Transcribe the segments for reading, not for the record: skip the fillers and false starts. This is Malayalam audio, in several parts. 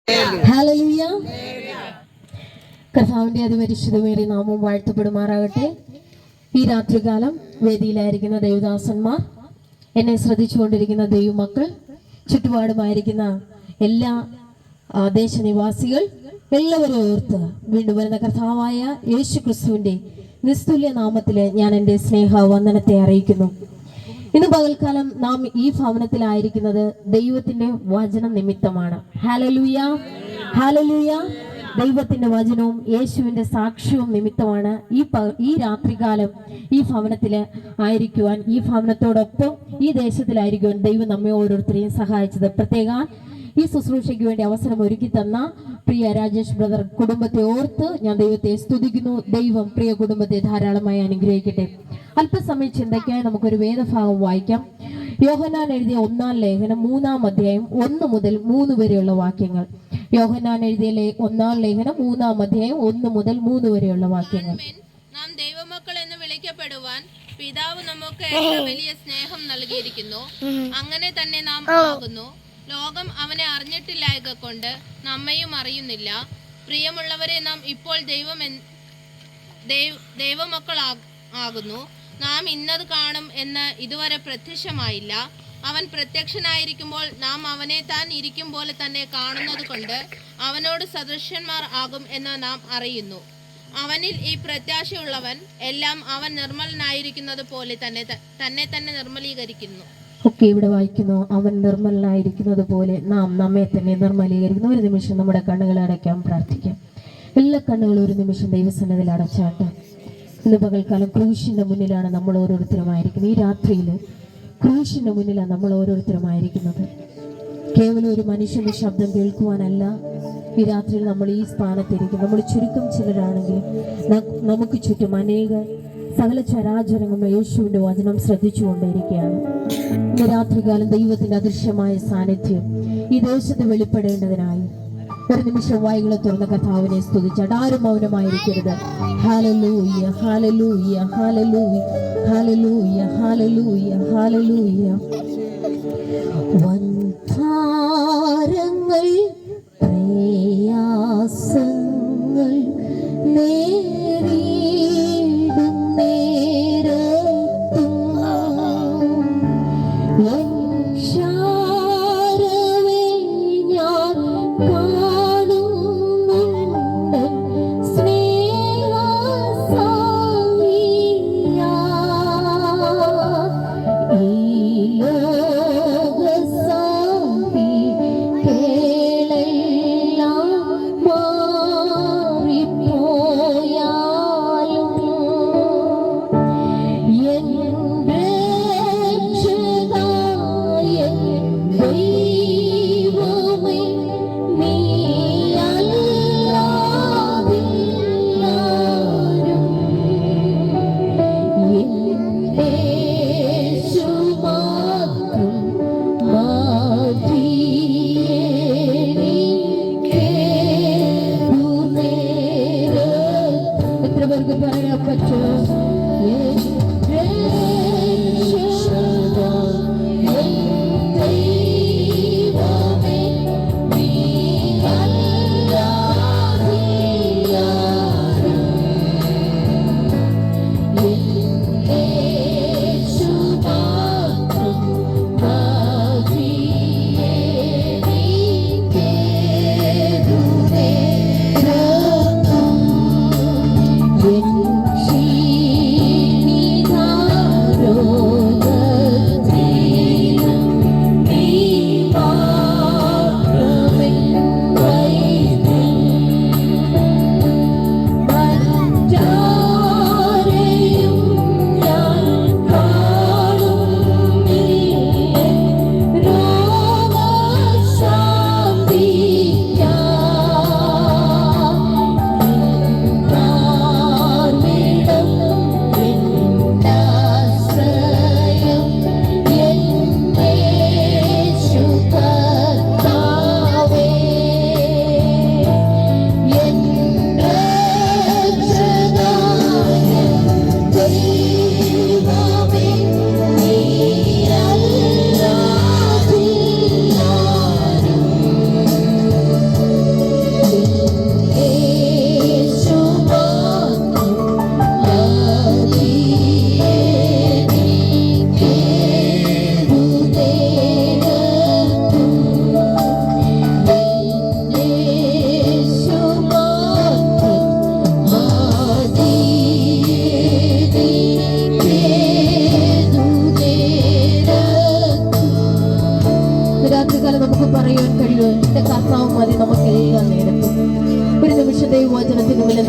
ഹല്ലേലൂയ. കർത്താവിന്റെ അതിപരിശുദ്ധമേറിയ നാമം വാഴ്ത്തപ്പെടുമാറാകട്ടെ. ഈ രാത്രികാലം വേദിയിലായിരിക്കുന്ന ദൈവദാസന്മാർ, എന്നെ ശ്രദ്ധിച്ചുകൊണ്ടിരിക്കുന്ന ദൈവമക്കൾ, ചുറ്റുപാടുമായിരിക്കുന്ന എല്ലാ ദേശനിവാസികൾ എല്ലാവരും ഓർത്ത് വീണ്ടും വരുന്ന കർത്താവായ യേശു ക്രിസ്തുവിന്റെ നിസ്തുല്യ നാമത്തിൽ ഞാൻ എൻ്റെ സ്നേഹവന്ദനത്തെ അറിയിക്കുന്നു. ഇന്ന് പകൽക്കാലം നാം ഈ ഭവനത്തിലായിരിക്കുന്നത് ദൈവത്തിന്റെ വചന നിമിത്തമാണ്. ഹല്ലേലൂയ, ഹല്ലേലൂയ. ദൈവത്തിന്റെ വചനവും യേശുവിന്റെ സാക്ഷ്യവും നിമിത്തമാണ് ഈ രാത്രികാലം ഈ ഭവനത്തിൽ ആയിരിക്കുവാൻ, ഈ ഭവനത്തോടൊപ്പം ഈ ദേശത്തിലായിരിക്കുവാൻ ദൈവം നമ്മെ ഓരോരുത്തരെയും സഹായിച്ചത്. പ്രത്യേക ഈ ശുശ്രൂഷയ്ക്ക് വേണ്ടി അവസരം ഒരുക്കി തന്ന പ്രിയ രാജേഷ് ബ്രദർ കുടുംബത്തെ ഓർത്ത് ഞാൻ ദൈവത്തെ സ്തുതിക്കുന്നു. ദൈവം പ്രിയ കുടുംബത്തെ ധാരാളമായി അനുഗ്രഹിക്കട്ടെ. അല്പസമയം ചിന്തയ്ക്കായി നമുക്കൊരു വേദഭാഗം വായിക്കാം. യോഹന്നാൻ എഴുതിയ 1-ാം ലേഖനം 3-ാം അധ്യായം 1 മുതൽ 3 വരെയുള്ള വാക്യങ്ങൾ. യോഹന്നാൻ എഴുതിയ 1-ാം ലേഖനം 3-ാം അധ്യായം 1 മുതൽ 3 വരെയുള്ള വാക്യങ്ങൾ. നാം ദൈവമക്കൾ എന്ന് വിളിക്കപ്പെടുവാൻ പിതാവ് നമുക്ക് എത്ര വലിയ സ്നേഹം നൽകിയിരിക്കുന്നു, അങ്ങനെ തന്നെ നാം ആകുന്നു. ലോകം അവനെ അറിഞ്ഞിട്ടില്ലായക കൊണ്ട് നമ്മയും അറിയുന്നില്ല. പ്രിയമുള്ളവരെ, നാം ഇപ്പോൾ ദൈവമക്കളാകുന്നു. നാം ഇന്നത് കാണും എന്ന് ഇതുവരെ പ്രത്യക്ഷമായില്ല. അവൻ പ്രത്യക്ഷനായിരിക്കുമ്പോൾ നാം അവനെ താൻ ഇരിക്കും പോലെ തന്നെ കാണുന്നത് കൊണ്ട് അവനോട് സദൃശന്മാർ ആകും എന്ന് നാം അറിയുന്നു. അവനിൽ ഈ പ്രത്യാശയുള്ളവൻ എല്ലാം അവൻ നിർമ്മലനായിരിക്കുന്നത് പോലെ തന്നെ നിർമ്മലീകരിക്കുന്നു. ഒക്കെ ഇവിടെ വായിക്കുന്നു, അവൻ നിർമ്മലനായിരിക്കുന്നത് പോലെ നാം നമ്മെ തന്നെ നിർമ്മലീകരിക്കുന്നു. ഒരു നിമിഷം നമ്മുടെ കണ്ണുകൾ അടയ്ക്കാം, പ്രാർത്ഥിക്കാം. എല്ലാ കണ്ണുകളും ഒരു നിമിഷം ദൈവസന്നിധിയിൽ അടച്ചാട്ടെ. ഇന്ന് പകൽക്കാലം ക്രൂശിന്റെ മുന്നിലാണ് നമ്മൾ ഓരോരുത്തരുമായിരിക്കുന്നത്. ഈ രാത്രിയിൽ ക്രൂശിന്റെ മുന്നിലാണ് നമ്മൾ ഓരോരുത്തരുമായിരിക്കുന്നത്. കേവലം ഒരു മനുഷ്യന്റെ ശബ്ദം കേൾക്കുവാനല്ല ഈ രാത്രിയിൽ നമ്മൾ ഈ സ്ഥാനത്തിരിക്കും. നമ്മൾ ചുരുക്കം ചിലരാണെങ്കിൽ നമുക്ക് ചുറ്റും അനേക സകല ചരാചരങ്ങളും യേശുവിന്റെ വചനം ശ്രദ്ധിച്ചുകൊണ്ടേയിരിക്കുകയാണ്. ഇന്ന് രാത്രികാലം ദൈവത്തിന്റെ അദൃശ്യമായ സാന്നിധ്യം ഈ ദേശത്ത് വെളിപ്പെടേണ്ടതിനായി ഒരു നിമിഷം വായികളെ തുറന്ന കർത്താവിനെ സ്തുതിച്ചാട്ട് ആരും മൗനമായിരിക്കരുത്. ഹല്ലേലൂയ, ഹല്ലേലൂയ, ഹല്ലേലൂയ, ഹല്ലേലൂയ, ഹല്ലേലൂയ, ഹല്ലേലൂയ. വൻഭാരങ്ങൾ പ്രയാസങ്ങൾ നേരിടും നേരത്തും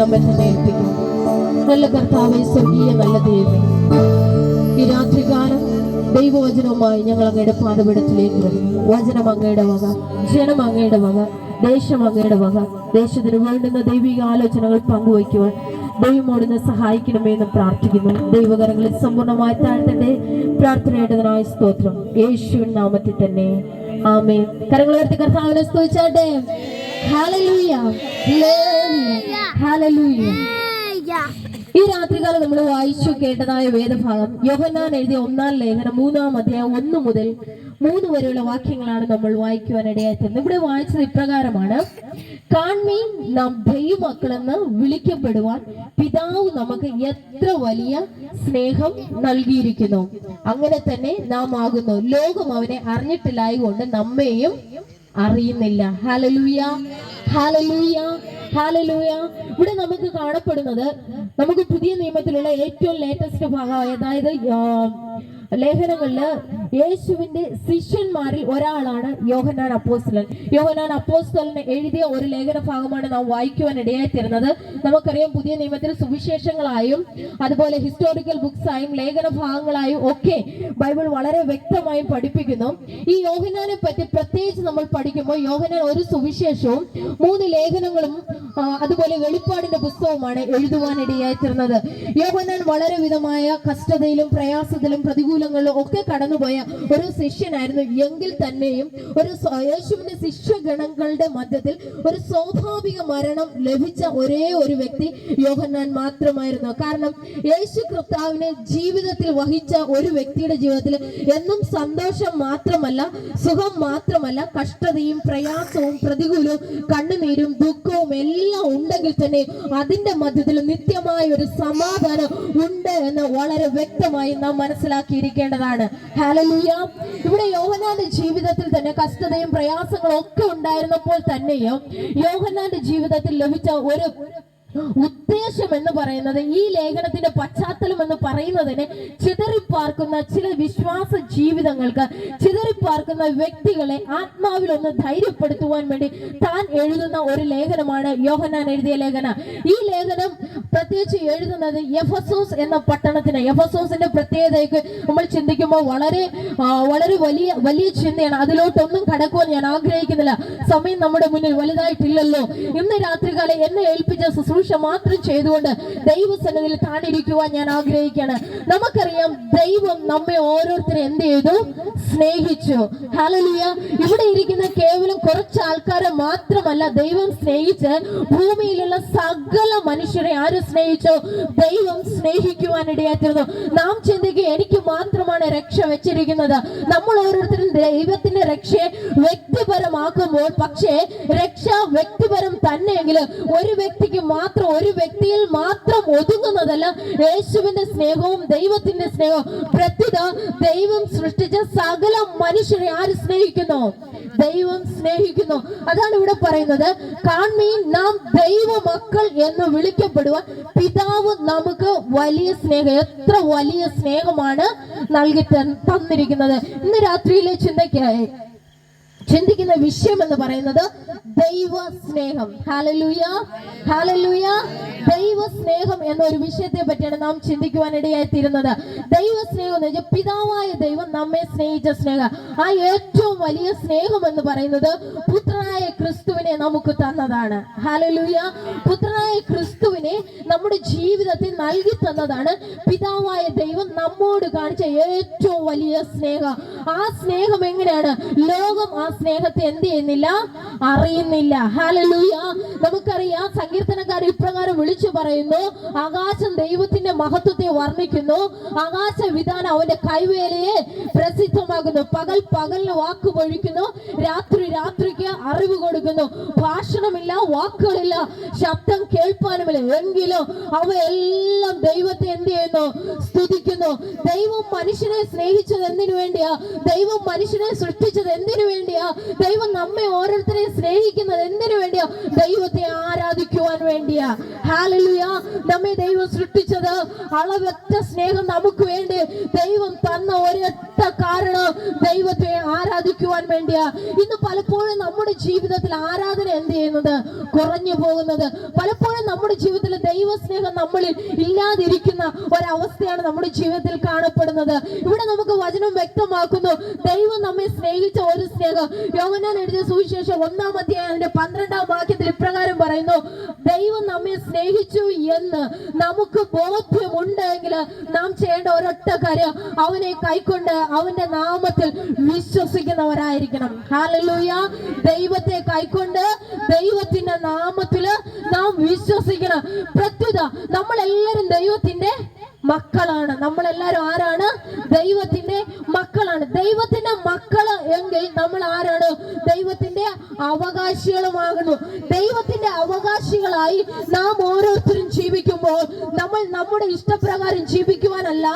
നമ്മെ തന്നെ ഏൽപ്പിക്കും. നല്ല കർത്താവേ, സ്വർഗീയ നല്ല ദൈവമേ, ഈ രാത്രികാലം ദൈവവചനവുമായി ഞങ്ങൾ അങ്ങയുടെ പാദപീഠത്തിലേക്ക് വരുന്നു. വചനം അങ്ങയുടെ വക, ജനം അങ്ങയുടെ വക, ദേശം അങ്ങയുടെ വക. ദേശത്തിന് വേണ്ടുന്ന ദൈവിക ആലോചനകൾ പങ്കുവയ്ക്കുവാൻ ദൈവമോടുന്ന് സഹായിക്കണമേ എന്ന് പ്രാർത്ഥിക്കുന്നു. ദൈവകരങ്ങളിൽ സമ്പൂർണ്ണമായി താഴ്ത്തട്ടെ. പ്രാർത്ഥനയുടേതിനായ സ്തോത്രം യേശുവിൻ നാമത്തിൽ തന്നെ, ആമേൻ. കരങ്ങൾ ഉയർത്തി കർത്താവിനെ സ്തുതിച്ചാട്ടെ. Hallelujah, hallelujah. ഈ രാത്രികാലം നമ്മൾ വായിച്ചു കേട്ടതായ വേദഭാഗം യോഹന്നാൻ എഴുതിയ 1-ാം ലേഖനം 3-ാം അധ്യായം 1 മുതൽ 3 വരെയുള്ള വാക്യങ്ങളാണ് നമ്മൾ വായിക്കുവാനിടയായിത്തീർന്നത്. ഇവിടെ വായിച്ചത് ഇപ്രകാരമാണ്: കാൺമീൻ, നാം ദൈവമക്കളെന്ന് വിളിക്കപ്പെടുവാൻ പിതാവ് നമുക്ക് എത്ര വലിയ സ്നേഹം നൽകിയിരിക്കുന്നു, അങ്ങനെ തന്നെ നാം ആകുന്നു. ലോകം അവനെ അറിഞ്ഞിട്ടില്ലായകൊണ്ട് നമ്മെയും അറിയുന്നില്ല. ഹല്ലേലൂയ, ഹല്ലേലൂയ, ഹല്ലേലൂയ. ഇവിടെ നമുക്ക് കാണപ്പെടുന്നത്, നമുക്ക് പുതിയ നിയമത്തിലുള്ള ഏറ്റവും ലേറ്റസ്റ്റ് ഭാഗം, അതായത് ലേഖനങ്ങളില് യേശുവിന്റെ ശിഷ്യന്മാരിൽ ഒരാളാണ് യോഹന്നാൻ അപ്പോസ്തലൻ. യോഹന്നാൻ അപ്പോസ്തലന് എഴുതിയ ഒരു ലേഖന ഭാഗമാണ് നാം വായിക്കുവാൻ ഇടയായിത്തീരുന്നത്. നമുക്കറിയാം, പുതിയ നിയമത്തിൽ സുവിശേഷങ്ങളായും അതുപോലെ ഹിസ്റ്റോറിക്കൽ ബുക്സ് ആയും ലേഖന ഭാഗങ്ങളായും ഒക്കെ ബൈബിൾ വളരെ വ്യക്തമായും പഠിപ്പിക്കുന്നു. ഈ യോഹന്നാനെ പറ്റി പ്രത്യേകിച്ച് നമ്മൾ പഠിക്കുമ്പോൾ യോഹന്നാൻ ഒരു സുവിശേഷവും 3 ലേഖനങ്ങളും അതുപോലെ വെളിപ്പാടിന്റെ പുസ്തകവുമാണ് എഴുതുവാൻ ഇടയായിത്തീർന്നത്. യോഹന്നാൻ വളരെ വിധമായ കഷ്ടതയിലും പ്രയാസത്തിലും പ്രതികൂലങ്ങളിലും ഒക്കെ കടന്നുപോയ ഒരു ശിഷ്യനായിരുന്നു. എങ്കിൽ തന്നെയും ഒരു യേശുവിന്റെ ശിഷ്യഗണങ്ങളുടെ മധ്യത്തിൽ ഒരു സ്വാഭാവിക മരണം ലഭിച്ച ഒരേ ഒരു വ്യക്തി യോഹന്നാൻ മാത്രമായിരുന്നു. കാരണം യേശു കർത്താവിനെ ജീവിതത്തിൽ വഹിച്ച ഒരു വ്യക്തിയുടെ ജീവിതത്തിൽ എന്നും സന്തോഷം മാത്രമല്ല, സുഖം മാത്രമല്ല, കഷ്ടതയും പ്രയാസവും പ്രതികൂലവും കണ്ണുനീരും ദുഃഖവും എല്ലാം ഉണ്ടെങ്കിൽ തന്നെ അതിന്റെ മധ്യത്തിൽ നിത്യമായ ഒരു സമാധാനം ഉണ്ട് എന്ന് വളരെ വ്യക്തമായി നാം മനസ്സിലാക്കിയിരിക്കേണ്ടതാണ്. ഹല്ലേലൂയ. ഇവിടെ യോഹന്നാന്റെ ജീവിതത്തിൽ തന്നെ കഷ്ടതയും പ്രയാസങ്ങളും ഒക്കെ ഉണ്ടായിരുന്നപ്പോൾ തന്നെയും യോഹന്നാന്റെ ജീവിതത്തിൽ ലഭിച്ച ഒരു ഉദ്ദേശം എന്ന് പറയുന്നത്, ഈ ലേഖനത്തിന്റെ പശ്ചാത്തലം എന്ന് പറയുന്നതിന് ചിതറിപ്പാർക്കുന്ന ചില വിശ്വാസ ജീവിതങ്ങൾക്ക്, ചിതറിപ്പാർക്കുന്ന വ്യക്തികളെ ആത്മാവിൽ ഒന്ന് ധൈര്യപ്പെടുത്തുവാൻ വേണ്ടി താൻ എഴുതുന്ന ഒരു ലേഖനമാണ് യോഹന്നാൻ എഴുതിയ ലേഖനം. ഈ ലേഖനം പ്രത്യേകിച്ച് എഴുതുന്നത് എഫെസോസ് എന്ന പട്ടണത്തിന്. എഫെസോസിന്റെ പ്രത്യേകതയ്ക്ക് നമ്മൾ ചിന്തിക്കുമ്പോൾ വളരെ വലിയ ചിന്തയാണ്. അതിലോട്ടൊന്നും കടക്കുവാൻ ഞാൻ ആഗ്രഹിക്കുന്നില്ല, സമയം നമ്മുടെ മുന്നിൽ വലുതായിട്ടില്ലല്ലോ. ഇന്ന് രാത്രികാലം എന്നെ ഏൽപ്പിച്ച ശുശ്രൂഷ മാത്രം ചെയ്തുകൊണ്ട് ദൈവസന്നിധിയിൽ താണിരിക്കുവാൻ ഞാൻ ആഗ്രഹിക്കുകയാണ്. നമുക്കറിയാം, ദൈവം നമ്മെ ഓരോരുത്തരെ എന്ത് ചെയ്തു? സ്നേഹിച്ചു. ഹല്ലേലൂയ. ഇവിടെ ഇരിക്കുന്ന കേവലം കുറച്ച് ആൾക്കാരെ മാത്രമല്ല ദൈവം സ്നേഹിച്ച്, ഭൂമിയിലുള്ള സകല മനുഷ്യരെ ആര് സ്നേഹിച്ചോ? ദൈവം സ്നേഹിക്കുവാനിടയായിത്തീർന്നു. നാം ചിന്തിക്കുക, എനിക്ക് മാത്രമാണ് രക്ഷ വെച്ചിരിക്കുന്നത്. നമ്മൾ ഓരോരുത്തരും ദൈവത്തിന്റെ രക്ഷയെ വ്യക്തിപരമാക്കുമ്പോൾ, പക്ഷേ രക്ഷ വ്യക്തിപരം തന്നെയെങ്കിലും ഒരു വ്യക്തിക്ക് മാത്രം, ഒരു വ്യക്തിയിൽ മാത്രം ഒതുങ്ങുന്നതല്ല യേശുവിന്റെ സ്നേഹവും ദൈവത്തിന്റെ സ്നേഹവും. പ്രത്യുത ദൈവം സൃഷ്ടിച്ച സകല മനുഷ്യരെ ആര് സ്നേഹിക്കുന്നു? ദൈവം സ്നേഹിക്കുന്നു. അതാണ് ഇവിടെ പറയുന്നത്, കാൺമീൻ, നാം ദൈവ മക്കൾ എന്ന് വിളിക്കപ്പെടുവാൻ പിതാവ് നമുക്ക് വലിയ സ്നേഹം, എത്ര വലിയ സ്നേഹമാണ് നൽകി തന്നിരിക്കുന്നത്. ഇന്ന് രാത്രിയിലെ ചിന്തിക്കുന്ന വിഷയം എന്ന് പറയുന്നത് ദൈവ സ്നേഹം. Hallelujah, hallelujah. ദൈവ സ്നേഹം എന്നൊരു വിഷയത്തെ പറ്റിയാണ് നാം ചിന്തിക്കുവാനിടയായിത്തീരുന്നത്. ദൈവ സ്നേഹം എന്ന് വെച്ചാൽ പിതാവായ ദൈവം നമ്മെ സ്നേഹിച്ച സ്നേഹം. ആ ഏറ്റവും വലിയ സ്നേഹം എന്ന് പറയുന്നത് പുത്രനായ ക്രിസ്തുവിനെ നമുക്ക് തന്നതാണ്. ഹല്ലേലൂയ. പുത്രനായ ക്രിസ്തുവിനെ നമ്മുടെ ജീവിതത്തിൽ നൽകി തന്നതാണ് പിതാവായ ദൈവം നമ്മോട് കാണിച്ച ഏറ്റവും വലിയ സ്നേഹം. ആ സ്നേഹം എങ്ങനെയാണ്? ലോകം ആ സ്നേഹത്തെ എന്ത് ചെയ്യുന്നില്ല? അറിയുന്നില്ല. ഹല്ലേലൂയ. നമുക്കറിയാം, സങ്കീർത്തനക്കാരൻ ഇപ്രകാരം വിളിച്ചു പറയുന്നു: ആകാശം ദൈവത്തിന്റെ മഹത്വത്തെ വർണ്ണിക്കുന്നു, ആകാശ വിധാനം അവന്റെ കൈവേലയെ പ്രസിദ്ധമാകുന്നു. പകൽ പകലിന് വാക്ക് പൊഴിക്കുന്നു, രാത്രി രാത്രിക്ക് അറിവ് കൊടുക്കുന്നു. ഭാഷണമില്ല, വാക്കുകളില്ല, ശബ്ദം കേൾപ്പാനുമില്ല, എങ്കിലും അവയെല്ലാം ദൈവത്തെ എന്ത് ചെയ്യുന്നു? സ്തുതിക്കുന്നു. ദൈവം മനുഷ്യനെ സ്നേഹിച്ചത് എന്തിനു വേണ്ടിയാ? ദൈവം മനുഷ്യനെ സൃഷ്ടിച്ചത് എന്തിനു വേണ്ടിയാ? ദൈവം നമ്മെ ഓരോരുത്തരെയും സ്നേഹിക്കുന്നത് എന്തിനു വേണ്ടിയാ? ദൈവത്തെ ആരാധിക്കുവാൻ വേണ്ടിയാ. ഹല്ലേലൂയ. നമ്മെ ദൈവം സൃഷ്ടിച്ചത് അളവറ്റ സ്നേഹം നമുക്ക് വേണ്ടി ദൈവം തന്ന ഒരൊറ്റ കാരണം ദൈവത്തെ ആരാധിക്കുവാൻ വേണ്ടിയാ. ഇന്ന് പലപ്പോഴും നമ്മുടെ ജീവിതത്തിൽ ആരാധന എന്ത് ചെയ്യുന്നത്? കുറഞ്ഞു പോകുന്നത്. പലപ്പോഴും നമ്മുടെ ജീവിതത്തിൽ ദൈവസ്നേഹം നമ്മളിൽ ഇല്ലാതിരിക്കുന്ന ഒരവസ്ഥയാണ് നമ്മുടെ ജീവിതത്തിൽ കാണപ്പെടുന്നത്. ഇവിടെ നമുക്ക് വചനം വ്യക്തമാക്കുന്നു, ദൈവം നമ്മെ സ്നേഹിച്ച ഒരു സ്നേഹം. യോഹന്നാൻ എഴുതിയ സുവിശേഷം 1-ാം അധ്യായം 12-ാം വാക്യത്തിൽ ഇപ്രകാരം പറയുന്നു, ദൈവം നമ്മെ സ്നേഹിച്ചു എന്ന് നമുക്ക് ബോധ്യമുണ്ടെങ്കിൽ നാം ചെയ്യേണ്ട ഒരൊറ്റ കാര്യം, അവനെ കൈക്കൊണ്ട് അവന്റെ നാമത്തിൽ വിശ്വസിക്കുന്നവരായിരിക്കണം. ഹല്ലേലൂയ. ദൈവത്തെ കൈക്കൊണ്ട് ദൈവത്തിന്റെ നാമത്തിൽ നാം വിശ്വസിക്കണം. പ്രത്യുത നമ്മളെല്ലാരും ദൈവത്തിന്റെ മക്കളാണ്. നമ്മളെല്ലാരും ആരാണ്? ദൈവത്തിന്റെ മക്കളാണ്. ദൈവത്തിന്റെ മക്കള് എങ്കിൽ നമ്മൾ ആരാണ്? ദൈവത്തിന്റെ അവകാശികളുമാകുന്നു. ദൈവത്തിന്റെ അവകാശികളായി നാം ഓരോരുത്തരും ജീവിക്കുമ്പോൾ നമ്മൾ നമ്മുടെ ഇഷ്ടപ്രകാരം ജീവിക്കുവാനല്ല,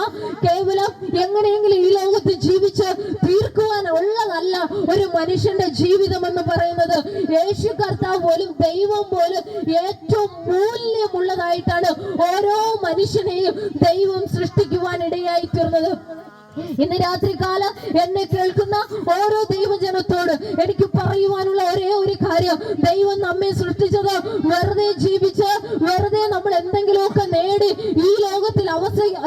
കേവലം എങ്ങനെയെങ്കിലും ഈ ലോകത്ത് ജീവിച്ച് തീർക്കുവാനുള്ളതല്ല ഒരു മനുഷ്യന്റെ ജീവിതം എന്ന് പറയുന്നത്. യേശു കർത്താവ് പോലും, ദൈവം പോലും ഏറ്റവും മൂല്യമുള്ളതായിട്ടാണ് ഓരോ മനുഷ്യനെയും ദൈവം സൃഷ്ടിക്കുവാൻ ഇടയായി തീർന്നത്. ഇന്ന് രാത്രികാലം എന്നെ കേൾക്കുന്ന ഓരോ ദൈവജനത്തോട് എനിക്ക് പറയുവാനുള്ള ഒരേ ഒരു കാര്യം, ദൈവം നമ്മെ സൃഷ്ടിച്ചത് വെറുതെ ജീവിച്ച് വെറുതെ നമ്മൾ എന്തെങ്കിലുമൊക്കെ നേടി ഈ ലോകത്തിൽ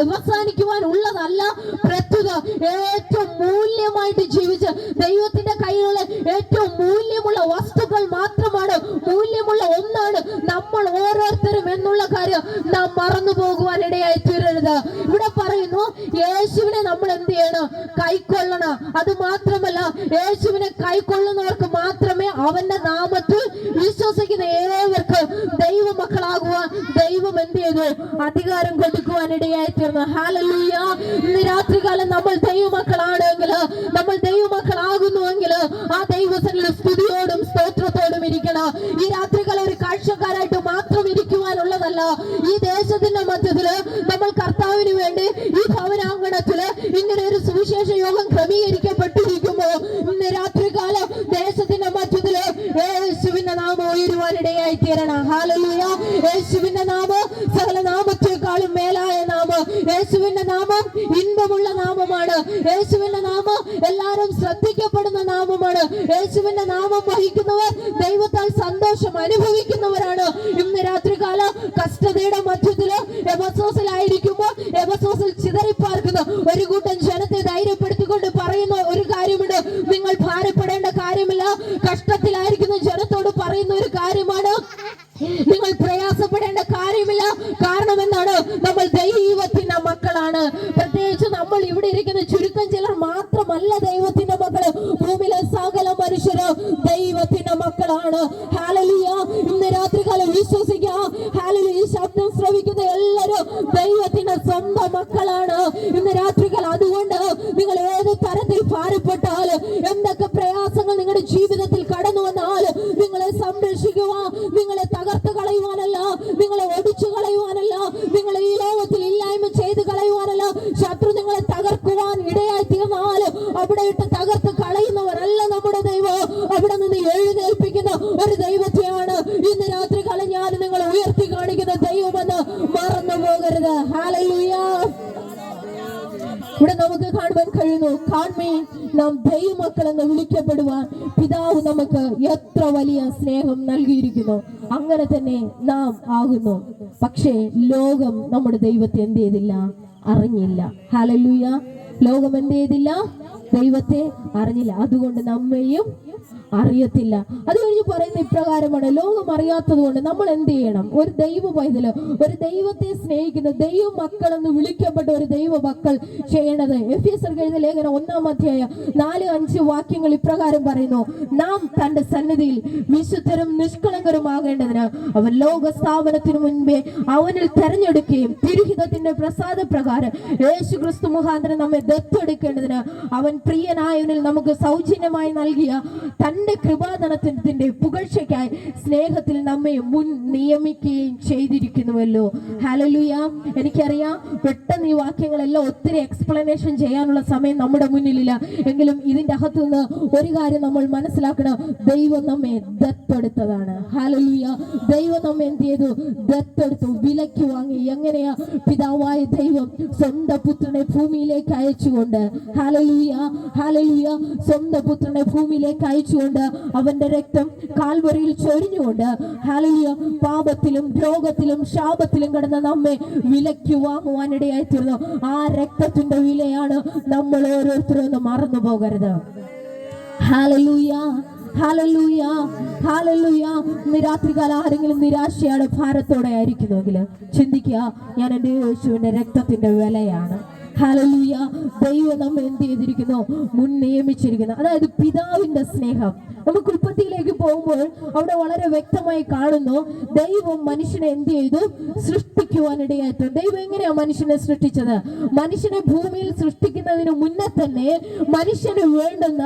അവസാനിക്കുവാനുള്ളതല്ല. പ്രത്യുത ഏറ്റവും മൂല്യമായിട്ട് ജീവിച്ച് ദൈവത്തിന്റെ കയ്യിലുള്ള ഏറ്റവും മൂല്യമുള്ള വസ്തുക്കൾ മാത്രമാണ്, മൂല്യമുള്ള ഒന്നാണ് നമ്മൾ ഓരോരുത്തരും എന്നുള്ള കാര്യം നാം മറന്നു പോകുവാൻ ഇടയായി തീരരുത്. ഇവിടെ പറയുന്നു, യേശുവിനെ നമ്മൾ എന്ത് ചെയ്യണം? കൈക്കൊള്ളണം. അത് മാത്രമല്ല, യേശുവിനെ കൈക്കൊള്ളുന്നവർക്ക് മാത്രമേ അവന്റെ നാമത്തിൽ വിശ്വസിക്കുന്ന ഏവർക്കും ദൈവമക്കളാകുവാൻ ദൈവം എന്ത് ചെയ്തു? അധികാരം കൊടുക്കുവാൻ ഇടയായി തീർന്നു. ഹല്ലേലൂയ. ഇന്ന് രാത്രികാലം നമ്മൾ ദൈവമക്കളാണെങ്കിൽ, നമ്മൾ ദൈവമക്കളാകുന്നുവെങ്കിൽ ആ ദൈവസന്നിധിയിൽ സ്തുതിയോടും സ്തോത്രത്തോടും ഇരിക്കണം. ഈ രാത്രികാലം ഒരു കാഴ്ചക്കാരായിട്ട് മാത്രം ഇരിക്കുവാനുള്ളതല്ല. ഈ ദേശത്തിന്റെ മധ്യത്തില് നമ്മൾ കർത്താവിന് വേണ്ടി ഈ ഭവനാങ്കണത്തില് ഇങ്ങനെ ഒരു സുവിശേഷ യോഗം ക്രമീകരിക്കപ്പെട്ടിരിക്കുമ്പോ ഇന്ന് രാത്രികാലം ദേശത്തിന്റെ മധ്യത്തില് യേശുവിന്റെ നാമം ഉയരുവാനിടയായി തീരണം. ഹല്ലേലൂയ. യേശുവിന്റെ നാമം സകല നാമത്തെക്കാളും മേലായ നാമം. യേശുവിന്റെ നാമം ഇൻപമുള്ള നാമമാണ്. യേശുവിന്റെ നാമം എല്ലാവരും ശ്രദ്ധിക്കപ്പെടുന്ന നാമമാണ്. യേശുവിന്റെ നാമം വഹിക്കുന്നവർ ദൈവത്താൽ സന്തോഷം അനുഭവിക്കുന്നവരാണ്. ഇന്ന് രാത്രികാലം കഷ്ടതയുടെ മധ്യത്തില് എഫെസോസിലായിരിക്കുമ്പോൾ എഫെസോസിൽ ചിതറിപ്പാർക്കുന്ന ഒരു കൂട്ടം ജനത്തെ ധൈര്യപ്പെടുത്തിക്കൊണ്ട് പറയുന്ന ഒരു കാര്യമുണ്ട്, നിങ്ങൾ ഭാരപ്പെടേണ്ട കാര്യമില്ല. കഷ്ടത്തിലായിരിക്കുന്ന ജനത്തോട് പറയുന്ന ഒരു കാര്യമാണ്, നിങ്ങൾ പ്രയാസപ്പെടേണ്ട കാര്യമില്ല. കാരണം എന്താണ്? നമ്മൾ ദൈവത്തിന്റെ മക്കളാണ്. പ്രത്യേകിച്ച് നമ്മൾ ഇവിടെ ഇരിക്കുന്ന ചുരുക്കം ചിലർ മാത്രമല്ല ദൈവത്തിന്റെ മക്കള്. ഭൂമിയിലെ സകല മനുഷ്യരും ദൈവത്തിന്റെ മക്കളാണ്. ഹല്ലേലൂയ. ഇന്ന് രാത്രികാലം വിശ്വസിക്കുക. ഹല്ലേലൂയ. ഈ ശബ്ദം ശ്രവിക്കുന്ന എല്ലാവരും ദൈവത്തിന്റെ സ്വന്തം മക്കളാണ് ഇന്ന് രാത്രികാലം. അതുകൊണ്ട് നിങ്ങൾ ഏത് തരത്തിൽ ഭാരപ്പെട്ടാലും, എന്തൊക്കെ പ്രയാസങ്ങൾ നിങ്ങളുടെ ജീവിതത്തിൽ കടന്നു വന്നാലും, നിങ്ങളെ സംരക്ഷിക്കുവാൻ, നിങ്ങളെ തകർത്ത് കളയുവാനല്ല, നിങ്ങളെ ഒടിച്ചു കളയുവാനല്ല, നിങ്ങളെ ഈ ലോകത്തിൽ ഇല്ലായ്മ ചെയ്ത് കളയുവാനല്ല, ശത്രു നിങ്ങളെ തകർക്കുവാൻ ഇടയായി തീർന്നാലും അവിടെ ഇട്ട് തകർത്ത് കളയുന്നവരല്ല നമ്മുടെ ദൈവം. അവിടെ നിന്ന് എഴുന്നേൽപ്പിക്കുന്ന ഒരു ദൈവത്തെയാണ് ഇന്ന് രാത്രികാലം ഞാൻ നിങ്ങൾ ഉയർത്തി കാണിക്കുന്ന ദൈവമെന്ന് മറന്നു പോകരുത്. ഹല്ലേലൂയ. ഇവിടെ നമുക്ക് കാണുവാൻ കഴിയുന്നു, കാൺമേ നാം ദൈവമക്കൾ എന്ന് വിളിക്കപ്പെടുവാൻ പിതാവ് നമുക്ക് എത്ര വലിയ സ്നേഹം നൽകിയിരിക്കുന്നു. അങ്ങനെ തന്നെ നാം ആകുന്നു. പക്ഷേ ലോകം നമ്മുടെ ദൈവത്തെ എന്ത് ചെയ്തില്ല? അറിഞ്ഞില്ല. ഹല്ലേലൂയ. ലോകം എന്ത് ചെയ്തില്ല? ദൈവത്തെ അറിഞ്ഞില്ല. അതുകൊണ്ട് നമ്മയും അറിയത്തില്ല. അത് കഴിഞ്ഞ് പറയുന്ന ഇപ്രകാരമാണ്, ലോകം അറിയാത്തത് കൊണ്ട് നമ്മൾ എന്ത് ചെയ്യണം? ഒരു ദൈവ പൈതല്, ഒരു ദൈവത്തെ സ്നേഹിക്കുന്ന ദൈവ മക്കളെന്ന് വിളിക്കപ്പെട്ട ഒരു ദൈവ മക്കൾ ചെയ്യേണ്ടത്, എഫെസ്യർക്ക് എഴുതിയ ലേഖനം 1-ാം അധ്യായം 4-5 വാക്യങ്ങൾ ഇപ്രകാരം പറയുന്നു, നാം തന്റെ സന്നിധിയിൽ വിശുദ്ധരും നിഷ്കളങ്കരുമാകേണ്ടതിന് അവൻ ലോക സ്ഥാപനത്തിനു മുൻപേ അവനിൽ തെരഞ്ഞെടുക്കുകയും തിരുഹിതത്തിന്റെ പ്രസാദപ്രകാരം യേശു ക്രിസ്തു മുഖാന്തരം നമ്മെ ദത്തെടുക്കേണ്ടതിന് അവൻ പ്രിയനായവനിൽ നമുക്ക് സൗജന്യമായി നൽകിയ തന്നെ തന്റെ കൃപാധനത്തിന്റെ പുകഴ്ചയ്ക്കായി സ്നേഹത്തിൽ നമ്മെ മുൻ നിയമിക്കുകയും ചെയ്തിരിക്കുന്നുവല്ലോ. ഹല്ലേലൂയ. എനിക്കറിയാം പെട്ടെന്ന് ഈ വാക്യങ്ങളെല്ലാം ഒത്തിരി എക്സ്പ്ലനേഷൻ ചെയ്യാനുള്ള സമയം നമ്മുടെ മുന്നിലില്ല. എങ്കിലും ഇതിന്റെ അകത്തുനിന്ന് ഒരു കാര്യം നമ്മൾ മനസ്സിലാക്കണം, ദൈവം നമ്മെ ദത്തെടുത്തതാണ്. ഹല്ലേലൂയ. ദൈവം നമ്മെ എന്ത് ചെയ്തു? ദത്തെടുത്തു, വിലയ്ക്ക് വാങ്ങി. എങ്ങനെയാ? പിതാവായ ദൈവം സ്വന്തം പുത്രനെ ഭൂമിയിലേക്ക് അയച്ചുകൊണ്ട്, ഹല്ലേലൂയ ഹല്ലേലൂയ, സ്വന്തം പുത്രനെ ഭൂമിയിലേക്ക് അയച്ചുകൊണ്ട് അവന്റെ രക്തം കാൽവറിയിൽ ചൊരിഞ്ഞുകൊണ്ട്, ഹല്ലേലൂയ, പാപത്തിലും രോഗത്തിലും ശാപത്തിലും കിടന്ന നമ്മെ വിലയ്ക്ക് വാങ്ങുവാനിടയായി തീർന്നു. ആ രക്തത്തിന്റെ വിലയാണ് നമ്മൾ ഓരോരുത്തരും ഒന്ന് മറന്നു പോകരുത്. ഹല്ലേലൂയ ഹല്ലേലൂയ ഹല്ലേലൂയ. ഇന്ന് രാത്രികാലം ആരെങ്കിലും നിരാശയാണ്, ഭാരത്തോടെ ആയിരിക്കുന്നുവെങ്കിൽ ചിന്തിക്കുക, ഞാൻ എൻ്റെ യേശുവിന്റെ രക്തത്തിന്റെ വിലയാണ്. ഹല്ലേലൂയ. ദൈവം നമ്മെ എന്ത് ചെയ്തിരിക്കുന്നു? മുൻ നിയമിച്ചിരിക്കുന്നു. അതായത് പിതാവിന്റെ സ്നേഹം. നമുക്ക് ഉൽപ്പത്തിയിലേക്ക് പോകുമ്പോൾ അവിടെ വളരെ വ്യക്തമായി കാണുന്നു, ദൈവം മനുഷ്യനെ എന്ത് ചെയ്തു? സൃഷ്ടിക്കുവാനിടയായിട്ടു. ദൈവം എങ്ങനെയാ മനുഷ്യനെ സൃഷ്ടിച്ചത്? മനുഷ്യനെ ഭൂമിയിൽ സൃഷ്ടിക്കുന്നതിന് മുന്നേ തന്നെ മനുഷ്യന് വേണ്ടുന്ന